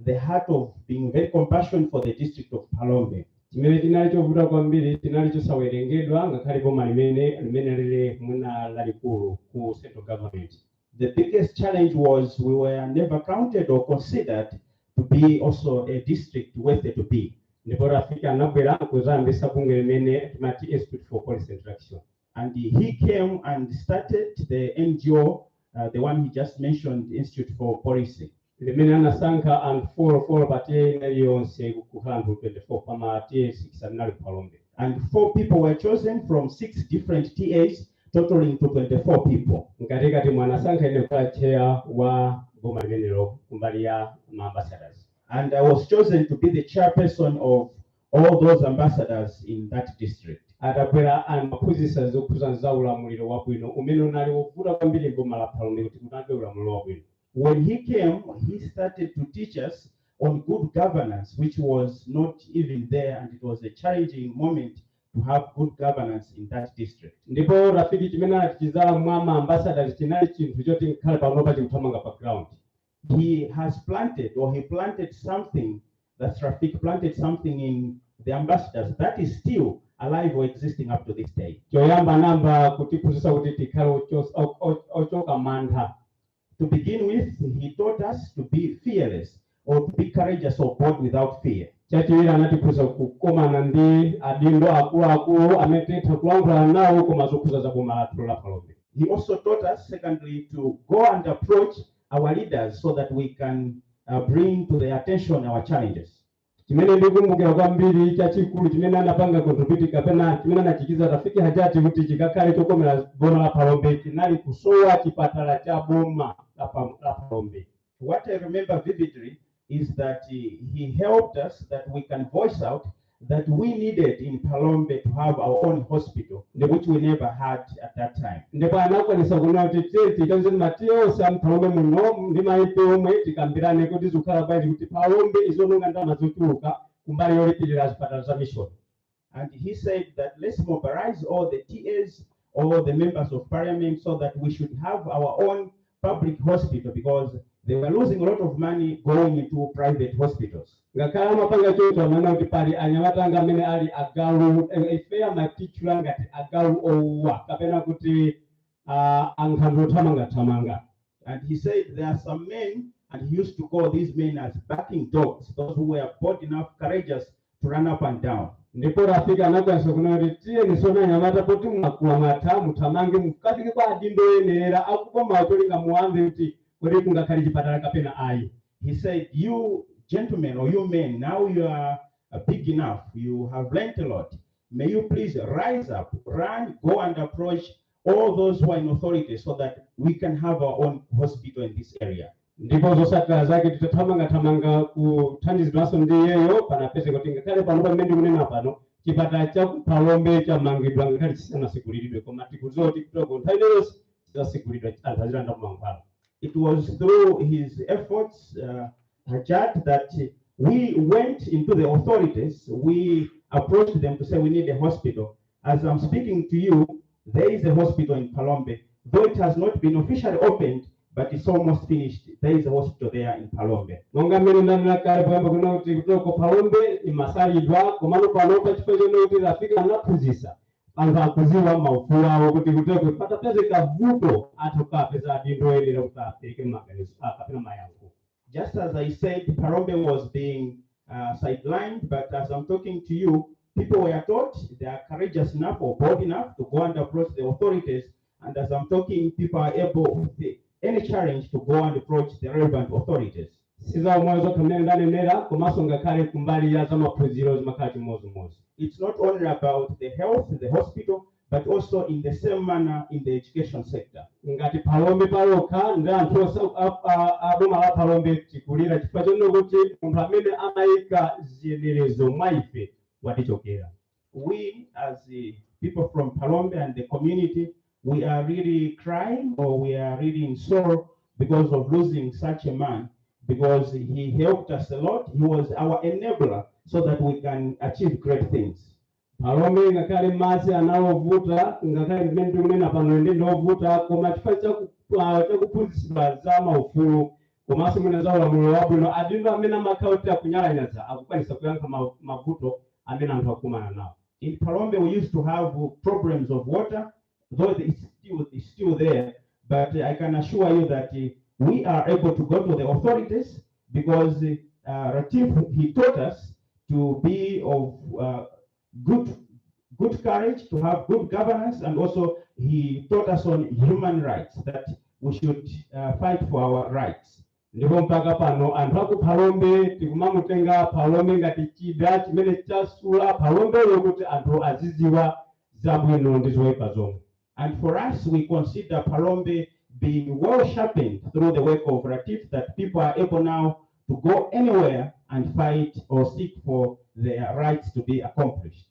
the heart of being very compassionate for the district of Palombe. Chimene chinali chovuta kwambiri chinali chosawerengedwa ngakhale boma limene lili mwina lalikulu ku central government. The biggest challenge was we were never counted or considered to be also a district worthy to be. Ndipo Rafiq anabwera kuzayambisa bungwe limene timati Institute for Policy Interaction. And he came and started the NGO, the one he just mentioned, Institute for Policy. Limene anasankha anthu 4 patiye inali yonse kukhala anthu 24 pama tiye 6 anali Palombe. And 4 people were chosen from 6 different TAs, totaling to 24 people. Ngatikati mwanasankha ine kukhala chair wa boma limenelo kumbali ya ambassadors. And I was chosen to be the chairperson of all those ambassadors in that district. Adabwera amaphunzitsa zokhuza za ulamuliro wabwino umene unali wovuta kwambiri boma la Palombe kuti kunalibe ulamuliro wabwino. When he came, he started to teach us on good governance, which was not even there, and it was a challenging moment to have good governance in that district. Ndipo Rafiq chimene atichizala mwama ambassadors chinali chinthu choti nkhale panopa chikuthamanga pa ground. He planted something, that's Rafiq planted something in the ambassadors that is still alive or existing up to this day. Choyamba namba kutiphunzitsa kuti tikhale ochoka mantha. To begin with, he taught us to be fearless or to be courageous or bold without fear. Chachiwiri anatiphunzitsa kukomana ndi adindo akuluakulu amene titha kulankhula nawo koma zokhuza za boma lathu la Palombe. He also taught us, secondly, to go and approach our leaders so that we can bring to their attention our challenges. Chimene ndikumbukira kwambiri chachikulu chimene anapanga contribute kapena chimene anachikiza Rafiq Hajat kuti chikakhale chokomera boma la Palombe chinali kusowa chipatala cha boma la Palombe. What I remember vividly is that he helped us that we can voice out that we needed in Palombe to have our own hospital, which we never had at that time. Ndipo anakwanisa kuona kuti tikanze Mateo sam Palombe muno ndi maipe omwe tikambirane kuti zikhala bwanji kuti Palombe izononga ndalama zochuluka kumbali yolipirira zipatala za mission. And he said that let's mobilize all the TAs, all the members of parliament, so that we should have our own public hospital, because they were losing a lot of money going into private hospitals. Ngakhala mapanga choto amana kuti pali anyamatanga amene ali agalu ifeya matichula ngati agalu owa kapena kuti ankhandwe othamanga. And he said there are some men, and he used to call these men as backing dogs, those who were bold enough, courageous to run up and down. Ndipo Rafiq anakwanisa kuona kuti tiye nisona anyamata poti mwakuwamata muthamange mukafike kwa adindo yenera akukoma otolinga muwamve kuti kodi kungakhale chipatala kapena ayi. He said, you gentlemen or you men, now you are big enough, you have learned a lot. May you please rise up, run, go and approach all those who are in authority so that we can have our own hospital in this area. Ndipo zosakala zake titathamanga kuthandizidwanso ndi iyeyo panapeze kuti ngakhale pano pamene ndikunena pano chipatala cha Palombe chamangidwa ngakhale chisanasekuliridwe koma tikudziwa kuti kutoko nthawi iliyonse chisasekulidwa anthu azilanda kumankhwala. It was through his efforts, Hajat, that we went into the authorities. We approached them to say we need a hospital. As I'm speaking to you, there is a hospital in Palombe. Though it has not been officially opened, but it's almost finished. There is a hospital there in Palombe. Monga mmene ndinakale poyamba kuna kuti kutoko Palombe imasalidwa komano panopa chifukwa choti Rafiq anaphunzitsa anthu akuziwa maufulu awo kuti kutoko patapezeka vuto athu kapeza adindo yenera kuti apereke maganizo kapena mayankho. Just as I said, Palombe was being sidelined, but as I'm talking to you, people were taught they are courageous enough or bold enough to go and approach the authorities. And as I'm talking, people are able, with any challenge, to go and approach the relevant authorities. siza omwoyo zokha mmene ndanenera komanso ngakhale kumbali ya zamaphunziro zimakhala chimodzimodzi. It's not only about the health, the hospital, but also in the same manner in the education sector. Ngati Palombe palokha ndi anthu aboma la Palombe tikulira chifukwa chonena kuti munthu amene amayika ziyenerezo mwa ife watichokera. We, as the people from Palombe and the community, we are really crying, or we are really in sorrow because of losing such a man, because he helped us a lot. He was our enabler so that we can achieve great things. Palombe ngakhale madzi anawovuta, ngakhale mmene tikunena pano ndi ndovuta, koma chifukwa chakuphunzitsidwa za maufulu komanso mwina za ulamuliro wabwino, adindo amene amakhala kuti akunyalanyaza akukwanisa kuyankha mavuto amene anthu akumana nawo. In Palombe, we used to have problems of water, though it's still there, but I can assure you that we are able to go to the authorities, because Rafiq, he taught us to be of good courage, to have good governance, and also he taught us on human rights, that we should fight for our rights. Ndipo mpaka pano anthu aku Palombe tikumamutenga Palombe ngati chida chimene chasula Palombe yokuti anthu aziziwa zabwino ndi zoyipa zomwe. And for us, we consider Palombe being well sharpened through the work of Rafiq, that people are able now to go anywhere and fight or seek for their rights to be accomplished.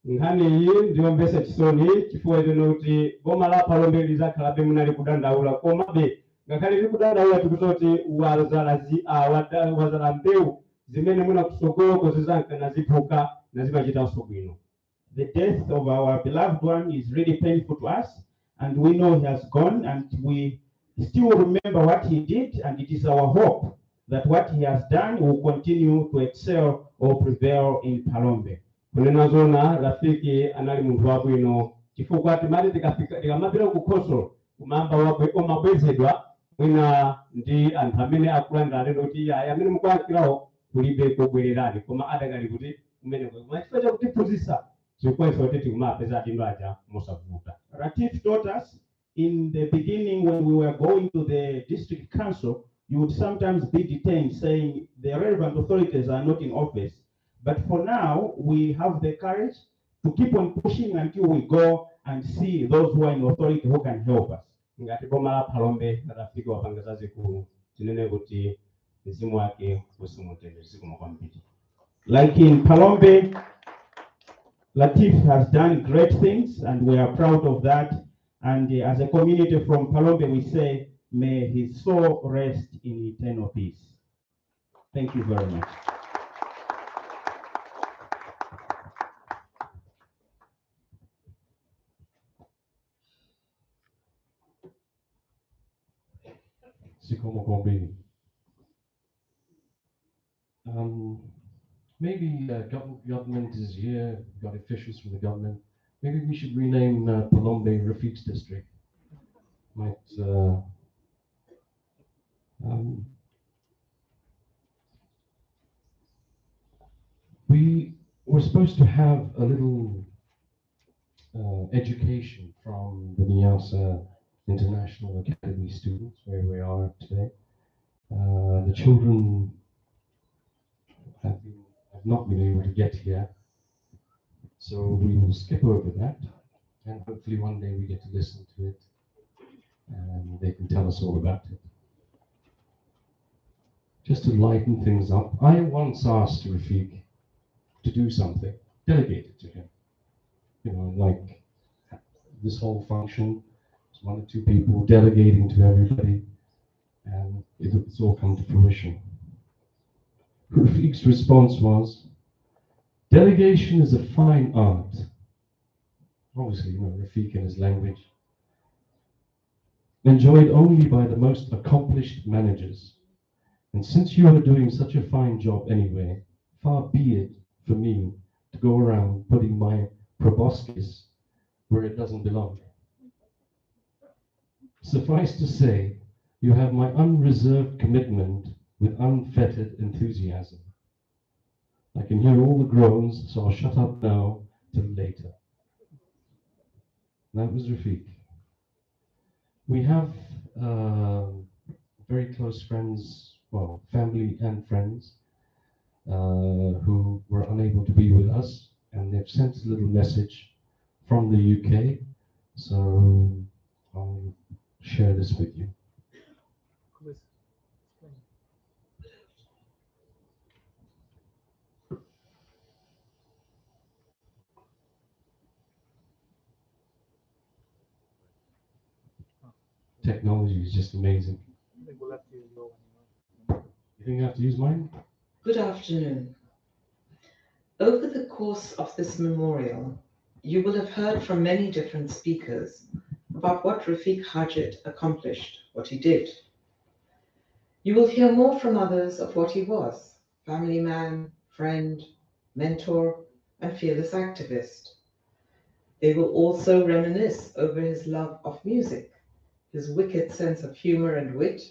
Nkhani iyi ndiyombesa chisoni chifukwa kuti boma la Palombe lizakhalabe munali kudandaula, komabe ngakhale likudandaula tikuzoti wazala mbewu zimene mwina kusogoloko zizanka naziphuka nazimachitanso bwino. The death of our beloved one is really painful to us, and we know he has gone, and we still remember what he did, and it is our hope that what he has done will continue to excel or prevail in Palombe. Kunena zona Rafiki anali munthu wabwino chifukwa timati tikamapita kukhosolo kumamba wabwe omabwezedwa mwina ndi anthu amene akulanda alendo kuti aya amene mukuyankhirawo kulibe kobwererani, koma adakali kuti kumeneko koma chifukwa chakutiphunzitsa zikwanisa kuti tikumapeza adindo aja mosavuta. Rafiq taught us in the beginning, when we were going to the district council, you would sometimes be detained saying the relevant authorities are not in office. But for now, we have the courage to keep on pushing until we go and see those who are in authority who can help us. Ngati boma la Palombe Rafiki wapanga zazikulu tinene kuti mzimu wake usimutende zikuma kwambiri. Like in Palombe, Rafiq has done great things, and we are proud of that. And as a community from Palombe, we say, may his soul rest in eternal peace. Thank you very much. Maybe government is here, got officials from the government. Maybe we should rename Palombe Rafiq's district. Might we were supposed to have a little education from the Niasa International Academy students, where we are today. The children have not been able to get here, so we will skip over that, and hopefully one day we get to listen to it, and they can tell us all about it. Just to lighten things up, I once asked Rafiq to do something, delegated to him. You know, like this whole function, it's one or two people delegating to everybody, and it's all come to fruition. Rafiq's response was, delegation is a fine art. Obviously, you know, Rafiq and his language. Enjoyed only by the most accomplished managers. And since you are doing such a fine job anyway, far be it for me to go around putting my proboscis where it doesn't belong. Suffice to say, you have my unreserved commitment with unfettered enthusiasm. I can hear all the groans, so I'll shut up now till later. That was Rafiq. We have very close friends, well, family and friends, who were unable to be with us, and they've sent a little message from the UK, so I'll share this with you. Technology is just amazing. You think I have to use mine? Good afternoon. Over the course of this memorial, you will have heard from many different speakers about what Rafiq Hajat accomplished, what he did. You will hear more from others of what he was: family man, friend, mentor, and fearless activist. They will also reminisce over his love of music, his wicked sense of humor and wit,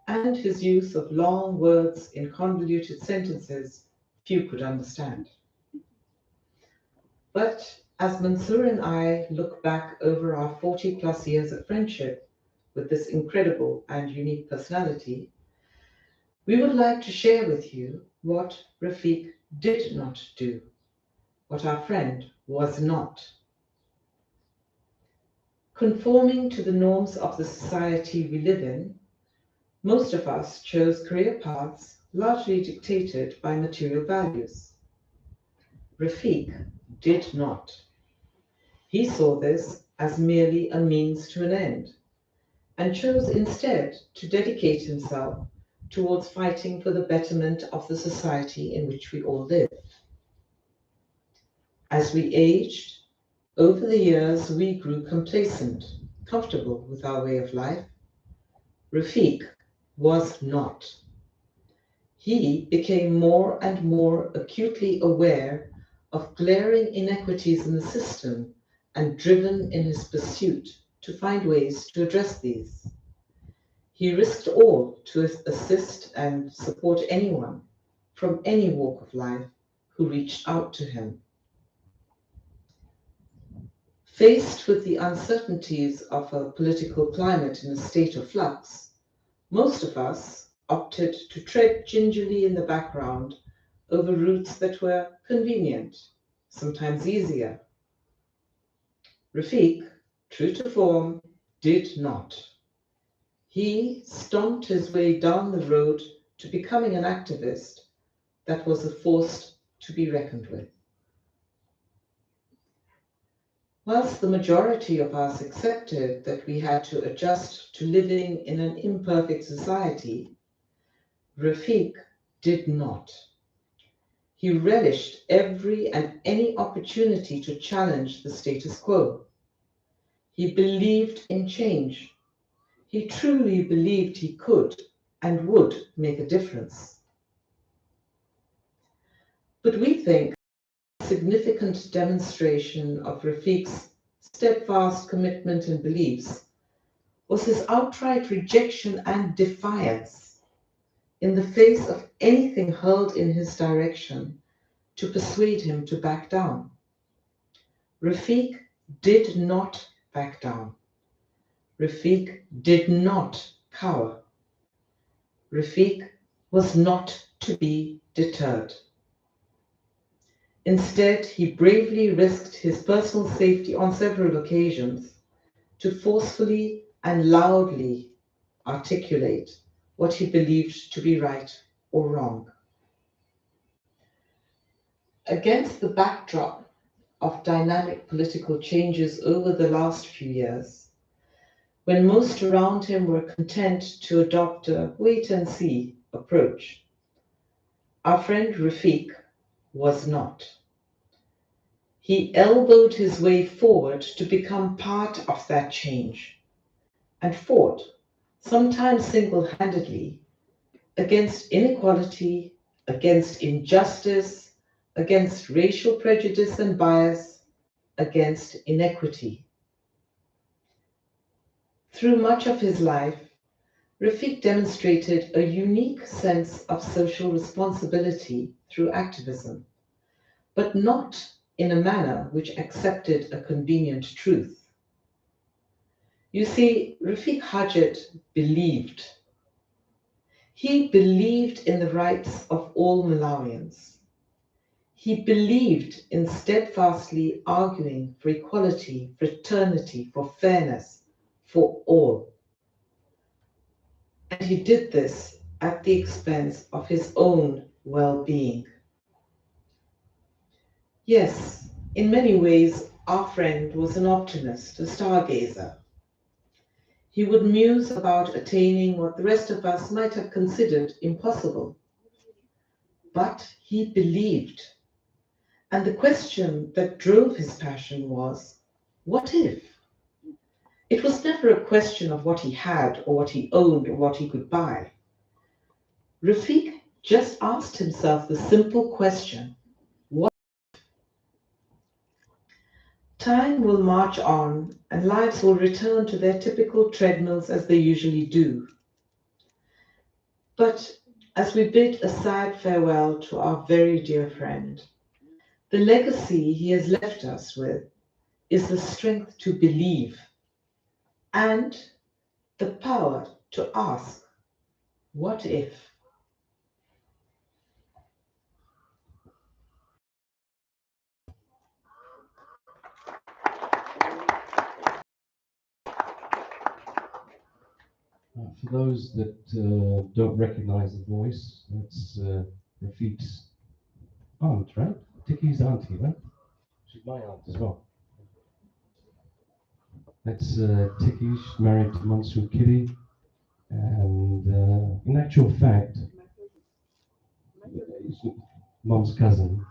and his use of long words in convoluted sentences few could understand. But as Mansoor and I look back over our 40+ years of friendship with this incredible and unique personality, we would like to share with you what Rafiq did not do, what our friend was not. Conforming to the norms of the society we live in, most of us chose career paths largely dictated by material values. Rafiq did not. He saw this as merely a means to an end, and chose instead to dedicate himself towards fighting for the betterment of the society in which we all live. As we aged, over the years we grew complacent, comfortable with our way of life. Rafiq was not. He became more and more acutely aware of glaring inequities in the system and driven in his pursuit to find ways to address these. He risked all to assist and support anyone from any walk of life who reached out to him. Faced with the uncertainties of a political climate in a state of flux, most of us opted to tread gingerly in the background over routes that were convenient, sometimes easier. Rafiq, true to form, did not. He stomped his way down the road to becoming an activist that was a force to be reckoned with. Whilst the majority of us accepted that we had to adjust to living in an imperfect society, Rafiq did not. He relished every and any opportunity to challenge the status quo. He believed in change. He truly believed he could and would make a difference. But we think a significant demonstration of Rafiq's steadfast commitment and beliefs was his outright rejection and defiance in the face of anything hurled in his direction to persuade him to back down. Rafiq did not back down. Rafiq did not cower. Rafiq was not to be deterred. Instead, he bravely risked his personal safety on several occasions to forcefully and loudly articulate what he believed to be right or wrong. Against the backdrop of dynamic political changes over the last few years, when most around him were content to adopt a wait-and-see approach, our friend Rafiq was not. He elbowed his way forward to become part of that change and fought, sometimes single-handedly, against inequality, against injustice, against racial prejudice and bias, against inequity. Through much of his life, Rafiq demonstrated a unique sense of social responsibility through activism, but not in a manner which accepted a convenient truth. You see, Rafiq Hajat believed. He believed in the rights of all Malawians. He believed in steadfastly arguing for equality, fraternity, for fairness, for all. And he did this at the expense of his own well-being. Yes, in many ways, our friend was an optimist, a stargazer. He would muse about attaining what the rest of us might have considered impossible. But he believed. And the question that drove his passion was, what if? It was never a question of what he had or what he owned or what he could buy. Rafiq just asked himself the simple question, what if? Time will march on and lives will return to their typical treadmills as they usually do. But as we bid a sad farewell to our very dear friend, the legacy he has left us with is the strength to believe and the power to ask, what if? For those that don't recognize the voice, that's Rafiq's aunt, right? Tiki's auntie, right? She's my aunt as well. That's Tiki, she's married to Mansour Kiri, and in actual fact, Mum's cousin,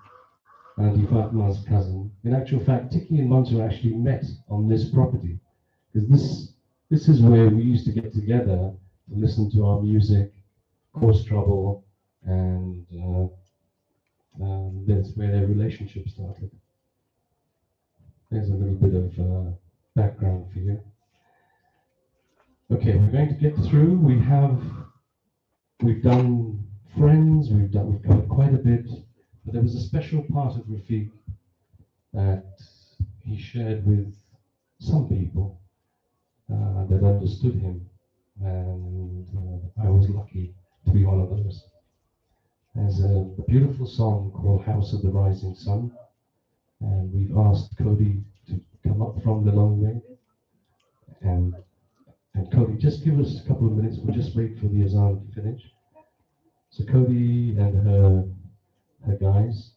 and Fatma's cousin. In actual fact, Tiki and Mansour actually met on this property, because this is where we used to get together to listen to our music, cause trouble, and that's where their relationship started. There's a little bit of background for you. Okay, we're going to get through. We've done friends, we've covered quite a bit, but there was a special part of Rafiq that he shared with some people that understood him, and I was lucky to be one of those. There's a beautiful song called House of the Rising Sun, and we've asked Cody to come up from the long way. And Cody, just give us a couple of minutes, we'll just wait for the Azan to finish. So Cody and her guys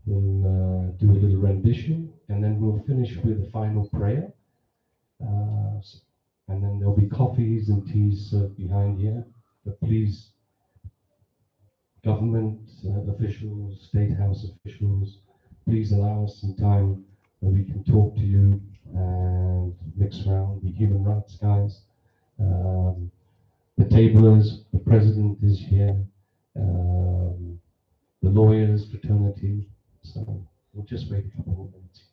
will do a little rendition, and then we'll finish with a final prayer. And then there'll be coffees and teas served behind here. But please, government officials, State House officials, please allow us some time where we can talk to you and mix around. The human rights guys, the tablers, the president is here, the lawyers, fraternity. So we'll just wait a couple of minutes.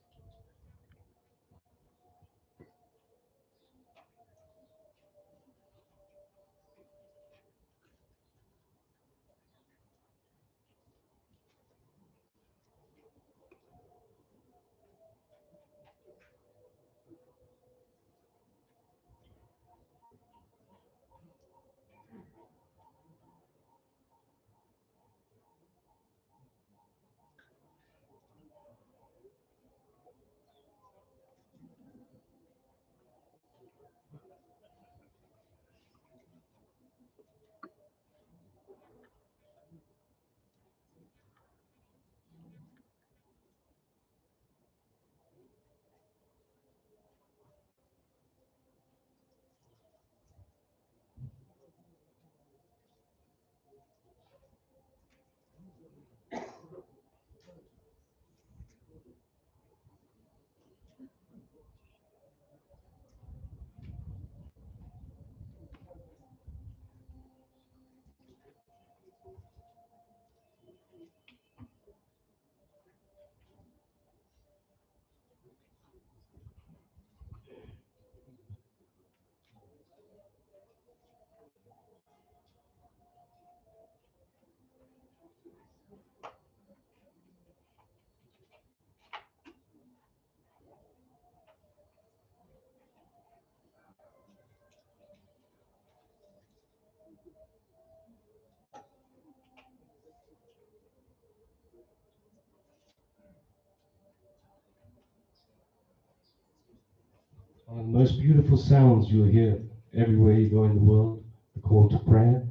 One of the most beautiful sounds you'll hear everywhere you go in the world, the call to prayer.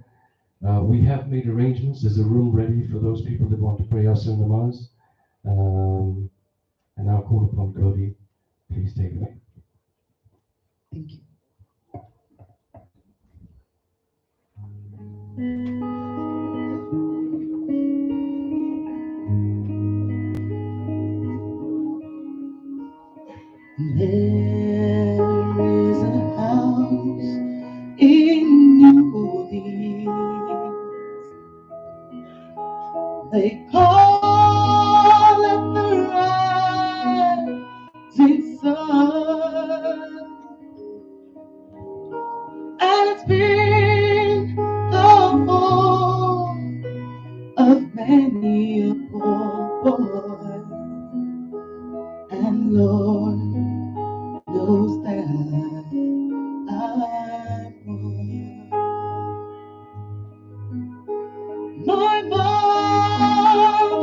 We have made arrangements. There's a room ready for those people that want to pray us in namaz. And I'll call upon Cody. Please take it away. Thank you. There is a house in New Orleans. They call it the rising sun, and it's been the home of many a poor boy. And Lord knows that I want. My mother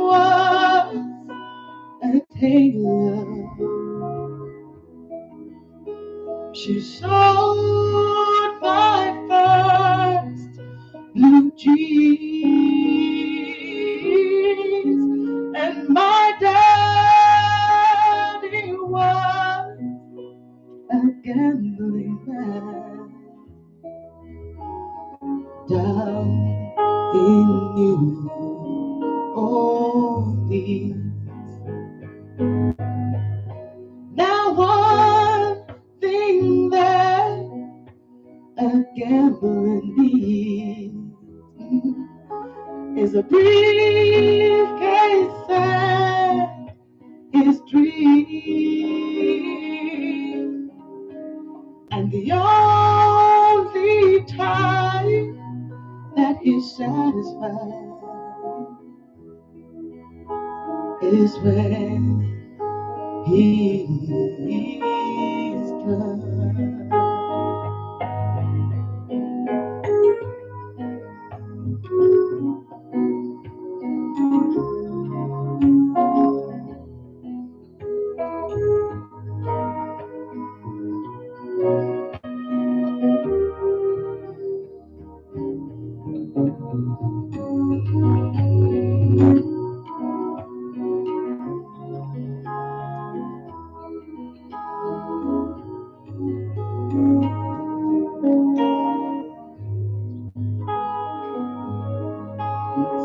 was a tailor. She sewed my first blue jeans, and my daddy was a gambling man down in New Orleans. Now one thing that a gambler needs is a briefcase and his dream. And the only time that he's satisfied is when he's drunk.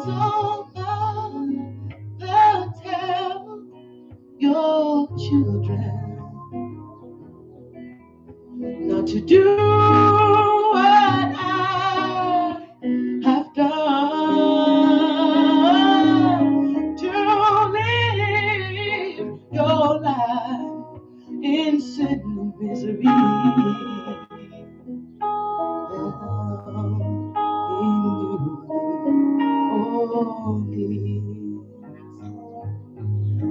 So they'll tell your children not to do what I have done, to live your life in sin and misery.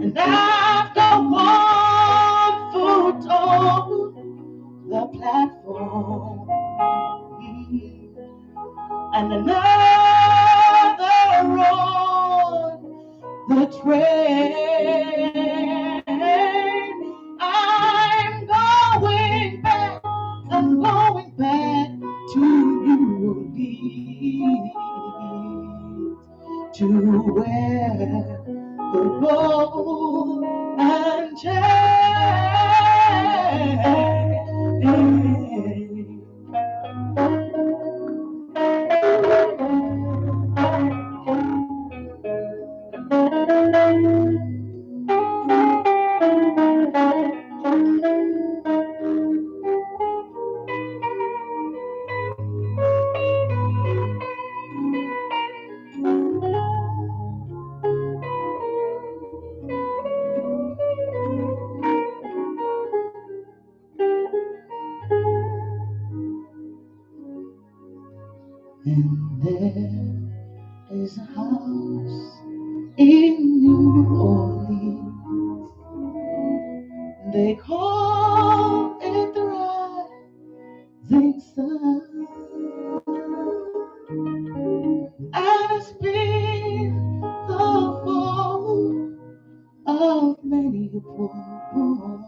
And after one foot on the platform and another on the train, I'm going back to New Orleans, to where the ball and And there is a house in New Orleans. They call it the rising sun. And it's been the home of many a poor boy.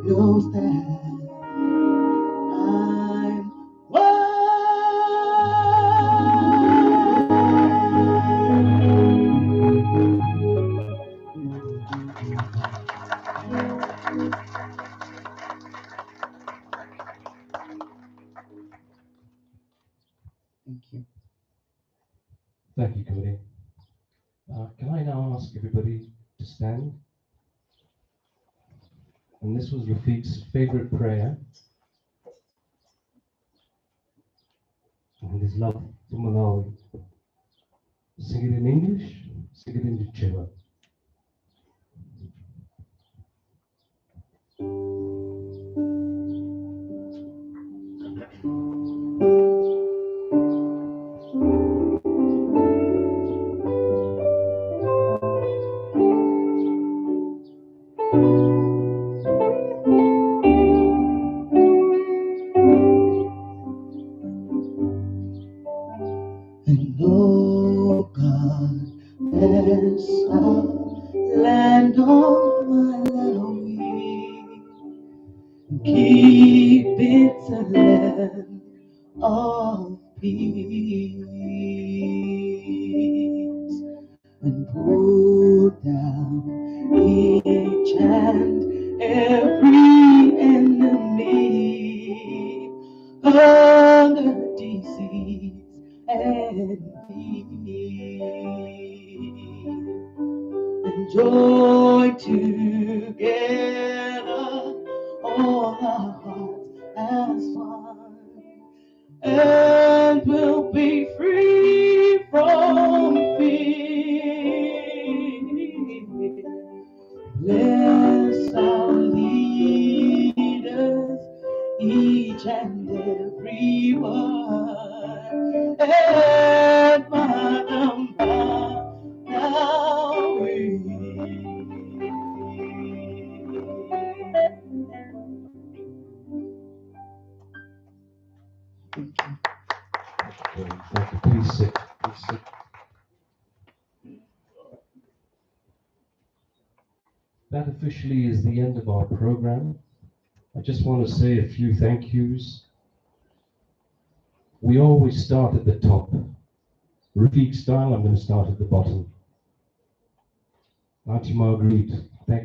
knows that I'm one. Thank you. Thank you, Cody. Can I now ask everybody to stand? And this was Rafiq's favorite prayer and his love for Malawi. Sing it in English, sing it in Chichewa. And oh God, bless our land of Malawi. Keep it a land of peace. And put down each and every enemy under disease and peace, and joy together, all our hearts as one, and we'll be free from fear. Bless our leaders, each and every one, and Madam Thank you. Please sit. Please sit. That officially is the end of our program. I just want to say a few thank yous. We always start at the top. Rafiq style, I'm going to start at the bottom. Auntie Marguerite, thank you.